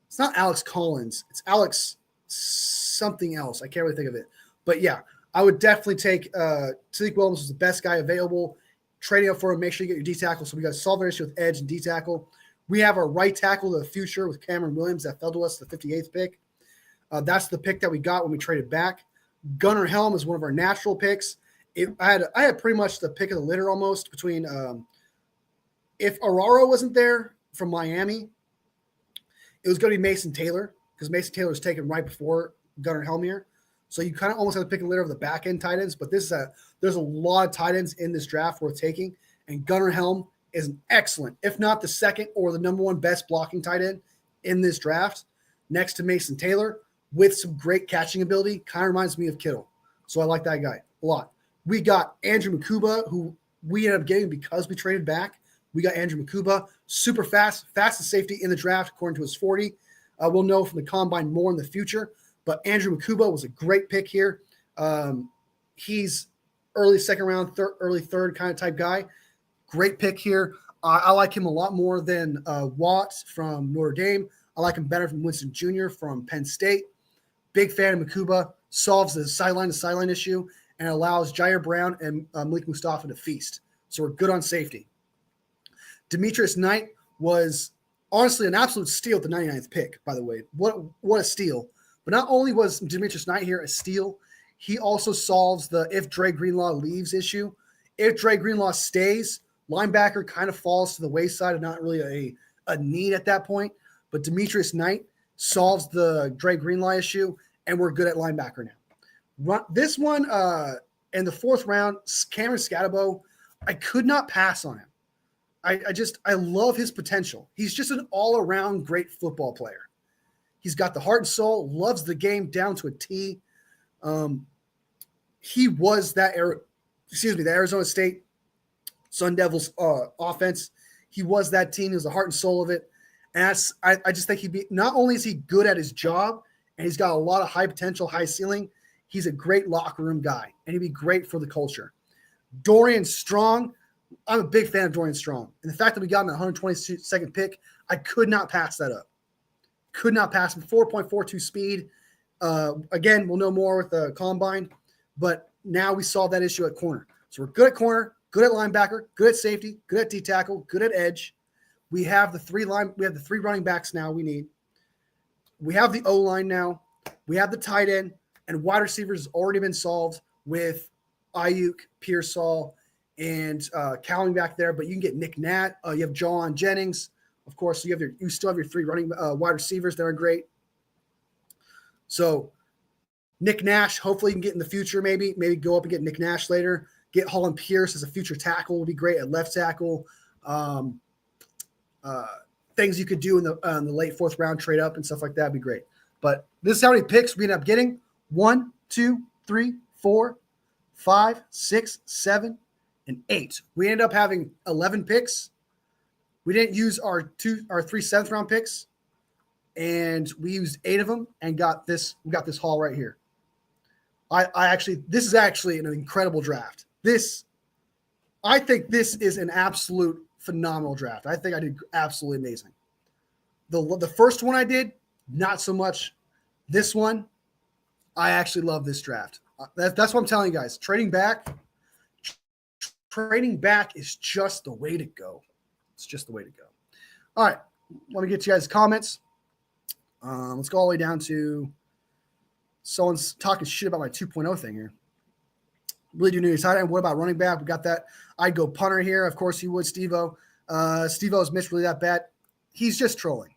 It's not Alex Collins. It's Alex something else. I can't really think of it. But yeah, I would definitely take Talik Williams was the best guy available. Trading up for him, make sure you get your D tackle. So we got to solve our issue with edge and D tackle. We have our right tackle of the future with Cameron Williams that fell to us, the 58th pick. That's the pick that we got when we traded back. Gunnar Helm is one of our natural picks. I had pretty much the pick of the litter almost between if Araro wasn't there from Miami, it was going to be Mason Taylor because Mason Taylor was taken right before Gunnar Helm here. So you kind of almost have to pick a litter of the back end tight ends, but there's a lot of tight ends in this draft worth taking, and Gunnar Helm is an excellent, if not the second or the number one best blocking tight end in this draft, next to Mason Taylor with some great catching ability. Kind of reminds me of Kittle, so I like that guy a lot. We got Andrew Makuba, who we ended up getting because we traded back. We got Andrew Makuba, super fastest safety in the draft according to his 40. We'll know from the combine more in the future. But Andrew Makuba was a great pick here. He's early second round, early third kind of type guy. Great pick here. I like him a lot more than Watt from Notre Dame. I like him better from Winston Jr. from Penn State. Big fan of Makuba. Solves the sideline-to-sideline issue and allows Jair Brown and Malik Mustafa to feast. So we're good on safety. Demetrius Knight was honestly an absolute steal at the 99th pick, by the way. What a steal. But not only was Demetrius Knight here a steal, he also solves the if Dre Greenlaw leaves issue. If Dre Greenlaw stays, linebacker kind of falls to the wayside and not really a need at that point. But Demetrius Knight solves the Dre Greenlaw issue, and we're good at linebacker now. This one in the 4th round, Cameron Scatabo, I could not pass on him. I love his potential. He's just an all-around great football player. He's got the heart and soul, loves the game down to a T. He was the Arizona State Sun Devils offense. He was that team. He was the heart and soul of it. And I just think not only is he good at his job and he's got a lot of high potential, high ceiling, he's a great locker room guy and he'd be great for the culture. Dorian Strong, I'm a big fan of Dorian Strong. And the fact that we got him at 122nd pick, I could not pass that up. Could not pass him. 4.42 speed. Again, we'll know more with the combine, but now we solved that issue at corner. So we're good at corner, good at linebacker, good at safety, good at D tackle, good at edge. We have the three running backs now we need. We have the O-line now. We have the tight end, and wide receivers has already been solved with Ayuk, Pearsall, and Cowling back there. But you can get Nick Nat. You have John Jennings. Of course, you still have your 3 running wide receivers that are great. So Nick Nash, hopefully you can get in the future, maybe go up and get Nick Nash later. Get Holland Pierce as a future tackle will be great at left tackle. Things you could do in the late 4th round, trade up and stuff like that would be great. But this is how many picks we end up getting. 1, 2, 3, 4, 5, 6, 7, and 8. We end up having 11 picks. We didn't use our 3 seventh round picks, and we used 8 of them and got this. We got this haul right here. This is actually an incredible draft. I think this is an absolute phenomenal draft. I think I did absolutely amazing. The first one I did, not so much. This one, I actually love this draft. That's what I'm telling you guys. Trading back is just the way to go. It's just the way to go. All right. Let me get to you guys' comments. Let's go all the way down to someone's talking shit about my 2.0 thing here. Really do need tight end. What about running back? We got that. I'd go punter here. Of course he would, Steve-O. Steve-O's missed really that bad. He's just trolling.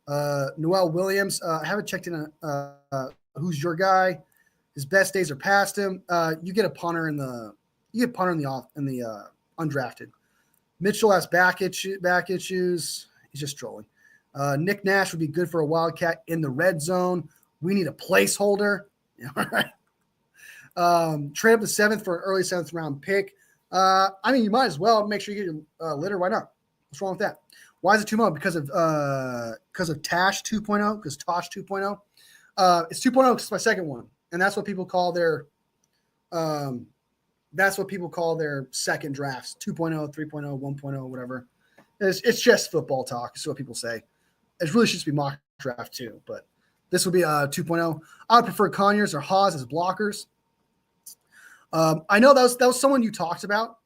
Noel Williams. I haven't checked in on who's your guy. His best days are past him. You get a punter in the undrafted. Mitchell has back issues. He's just trolling. Nick Nash would be good for a Wildcat in the red zone. We need a placeholder. Yeah, all right. Trade up the 7th for an early 7th round pick. I mean, you might as well make sure you get your litter. Why not? What's wrong with that? Why is it 2.0? Because of Tash 2.0. Because Tosh 2.0. It's 2.0 because it's my second one, and that's what people call their. That's what people call their second drafts: 2.0, 3.0, 1.0, whatever. It's just football talk. Is what people say. It really should just be mock draft too, but this would be 2.0. I would prefer Conyers or Haas as blockers. I know that was someone you talked about,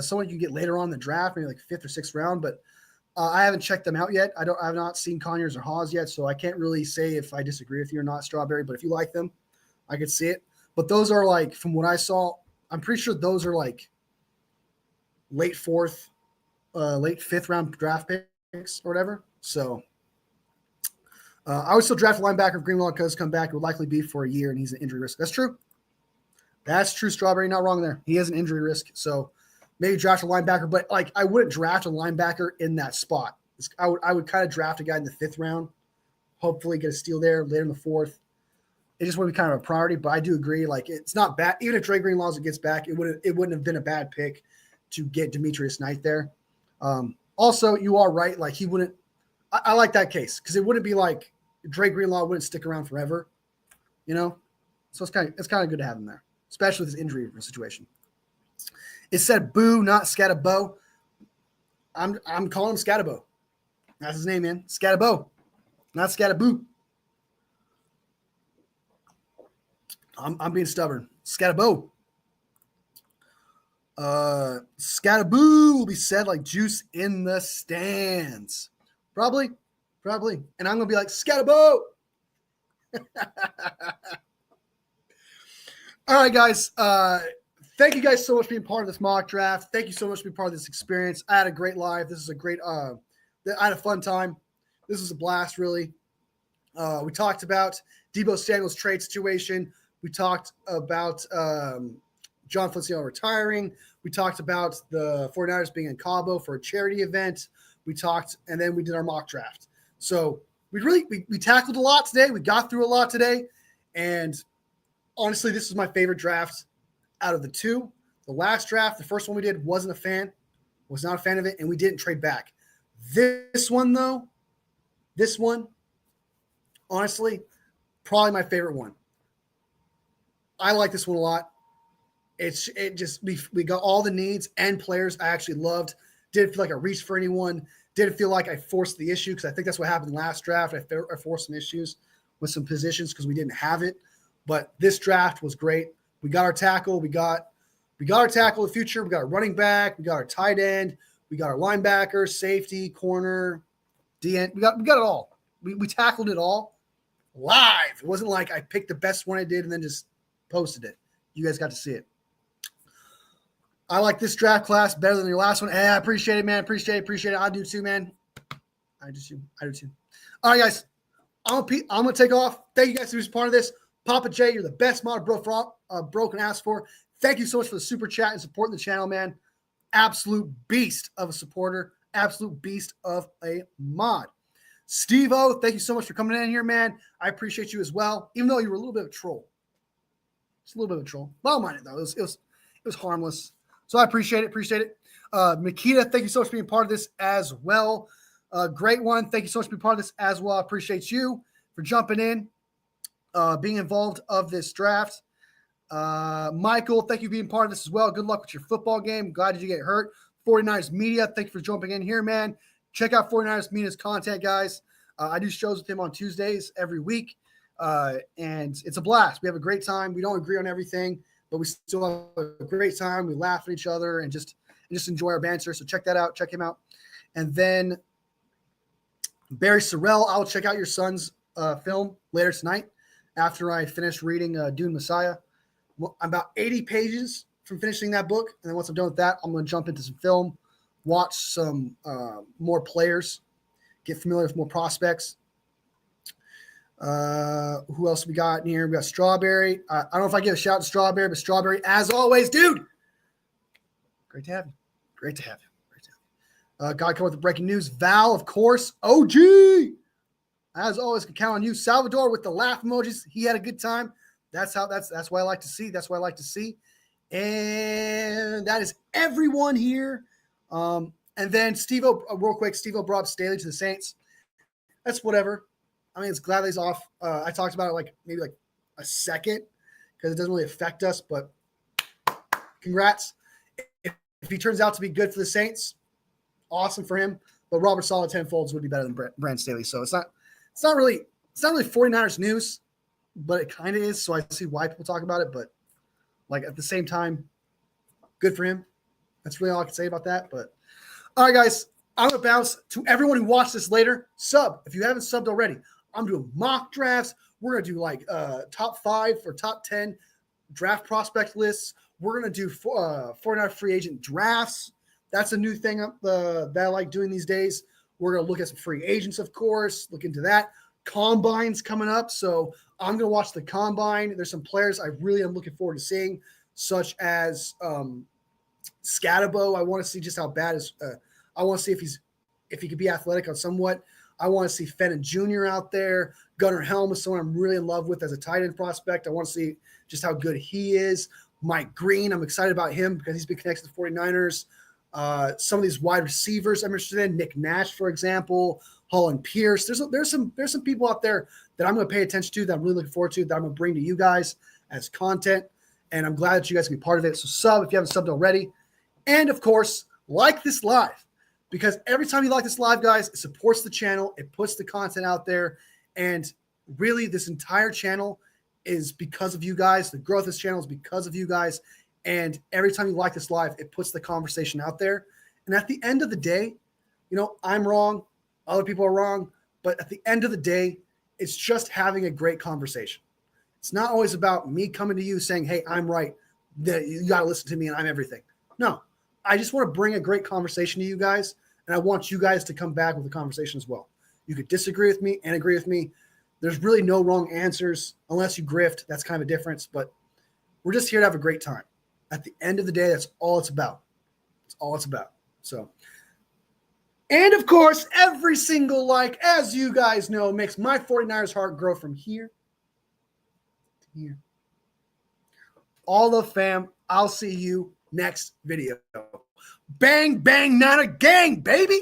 someone you get later on in the draft, maybe like 5th or 6th round, but I haven't checked them out yet. I've not seen Conyers or Haas yet, so I can't really say if I disagree with you or not, Strawberry. But if you like them, I could see it. But those are like, from what I saw, I'm pretty sure those are like late 4th, late 5th round draft picks or whatever. So I would still draft a linebacker if Greenlaw does come back. It would likely be for a year, and he's an injury risk. That's true. That's true, Strawberry. Not wrong there. He has an injury risk, so maybe draft a linebacker. But like, I wouldn't draft a linebacker in that spot. I would kind of draft a guy in the 5th round, hopefully get a steal there later in the 4th. It just would be kind of a priority. But I do agree, like, it's not bad. Even if Dre Greenlaw gets back, it wouldn't have been a bad pick to get Demetrius Knight there. Also, you are right. Like, he wouldn't. I like that case because it wouldn't be like Dre Greenlaw wouldn't stick around forever, you know. So it's kind of good to have him there, especially with his injury situation. It said Boo, not Scatabo. I'm calling him Scatabo. That's his name, man. Scatabo, not Scataboo. I'm being stubborn. Scatabo. Scataboo will be said like juice in the stands. Probably. And I'm going to be like, Scatabo. All right, guys. Thank you guys so much for being part of this mock draft. Thank you so much for being part of this experience. I had a great live. This is a great I had a fun time. This was a blast, really. We talked about Deebo Samuel's trade situation. We talked about John Feliciano retiring. We talked about the 49ers being in Cabo for a charity event. We talked, and then we did our mock draft. So we tackled a lot today. We got through a lot today. And honestly, this is my favorite draft out of the two. The last draft, the first one we did, was not a fan of it, and we didn't trade back. This one, honestly, probably my favorite one. I like this one a lot. We got all the needs and players I actually loved. Didn't feel like I reached for anyone. Didn't feel like I forced the issue because I think that's what happened last draft. I forced some issues with some positions because we didn't have it. But this draft was great. We got our tackle. We got our tackle of the future. We got our running back. We got our tight end. We got our linebacker, safety, corner, DN. We got it all. We tackled it all live. It wasn't like I picked the best one I did and then just posted it. You guys got to see it. I like this draft class better than your last one. Hey, I appreciate it, man. Appreciate it. I do too, man. I do too. All right, guys. I'm gonna take off. Thank you guys for being part of this. Papa J, you're the best mod bro can ask for. Thank you so much for the super chat and supporting the channel, man. Absolute beast of a supporter. Absolute beast of a mod. Steve-O, thank you so much for coming in here, man. I appreciate you as well, even though you were a little bit of a troll. Just a little bit of a troll. Well, mind it, though. It was harmless. So I appreciate it. Makita, thank you so much for being part of this as well. Great one. Thank you so much for being part of this as well. I appreciate you for jumping in, being involved of this draft. Michael, thank you for being part of this as well. Good luck with your football game. Glad did you get hurt. 49ers Media, thank you for jumping in here, man. Check out 49ers Media's content, guys. I do shows with him on Tuesdays every week, and it's a blast. We have a great time. We don't agree on everything, but we still have a great time. We laugh at each other and just enjoy our banter. So check that out. Check him out. And then Barry Sorrell, I'll check out your son's film later tonight after I finish reading Dune Messiah. Well, I'm about 80 pages from finishing that book. And then once I'm done with that, I'm going to jump into some film, watch some more players, get familiar with more prospects. Who else we got in here? We got Strawberry. I don't know if I give a shout out to Strawberry, but Strawberry, as always, dude, great to have you. Great to have you. Great to have you. Got to come with the breaking news. Val, of course. OG. As always, can count on you. Salvador with the laugh emojis. He had a good time. That's what I like to see. That's what I like to see. And that is everyone here. And then Steve-O, real quick, Steve-O brought up Staley to the Saints. That's whatever. I mean, it's glad he's off. I talked about it maybe a second because it doesn't really affect us, but congrats. If he turns out to be good for the Saints, awesome for him. But Robert Saleh tenfolds would be better than Brandon Staley. So it's not really 49ers news, but it kind of is. So I see why people talk about it. But at the same time, good for him. That's really all I can say about that. But all right, guys, I'm going to bounce to everyone who watched this later. Sub if you haven't subbed already. I'm doing mock drafts. We're going to do top 5 or top 10 draft prospect lists. We're going to do 49 free agent drafts. That's a new thing that I like doing these days. We're going to look at some free agents, of course, look into that. Combine's coming up, so I'm going to watch the combine. There's some players I really am looking forward to seeing, such as Scatabo. I want to see just how bad is. I want to see if he could be athletic on somewhat. I want to see Fenton Jr. out there. Gunnar Helm is someone I'm really in love with as a tight end prospect. I want to see just how good he is. Mike Green, I'm excited about him because he's been connected to the 49ers. Some of these wide receivers I'm interested in. Nick Nash, for example. Holland Pierce. There's some people out there that I'm going to pay attention to that I'm really looking forward to that I'm going to bring to you guys as content. And I'm glad that you guys can be part of it. So sub if you haven't subbed already. And, of course, like this live. Because every time you like this live, guys, it supports the channel. It puts the content out there. And really, this entire channel is because of you guys. The growth of this channel is because of you guys. And every time you like this live, it puts the conversation out there. And at the end of the day, I'm wrong. Other people are wrong. But at the end of the day, it's just having a great conversation. It's not always about me coming to you saying, hey, I'm right. You got to listen to me and I'm everything. No. I just want to bring a great conversation to you guys, and I want you guys to come back with a conversation as well. You could disagree with me and agree with me. There's really no wrong answers unless you grift. That's kind of a difference, but we're just here to have a great time. At the end of the day, that's all it's about. That's all it's about. So, and of course, every single like, as you guys know, makes my 49ers heart grow from here to here. All the fam, I'll see you next video. Bang, bang, not a gang, baby.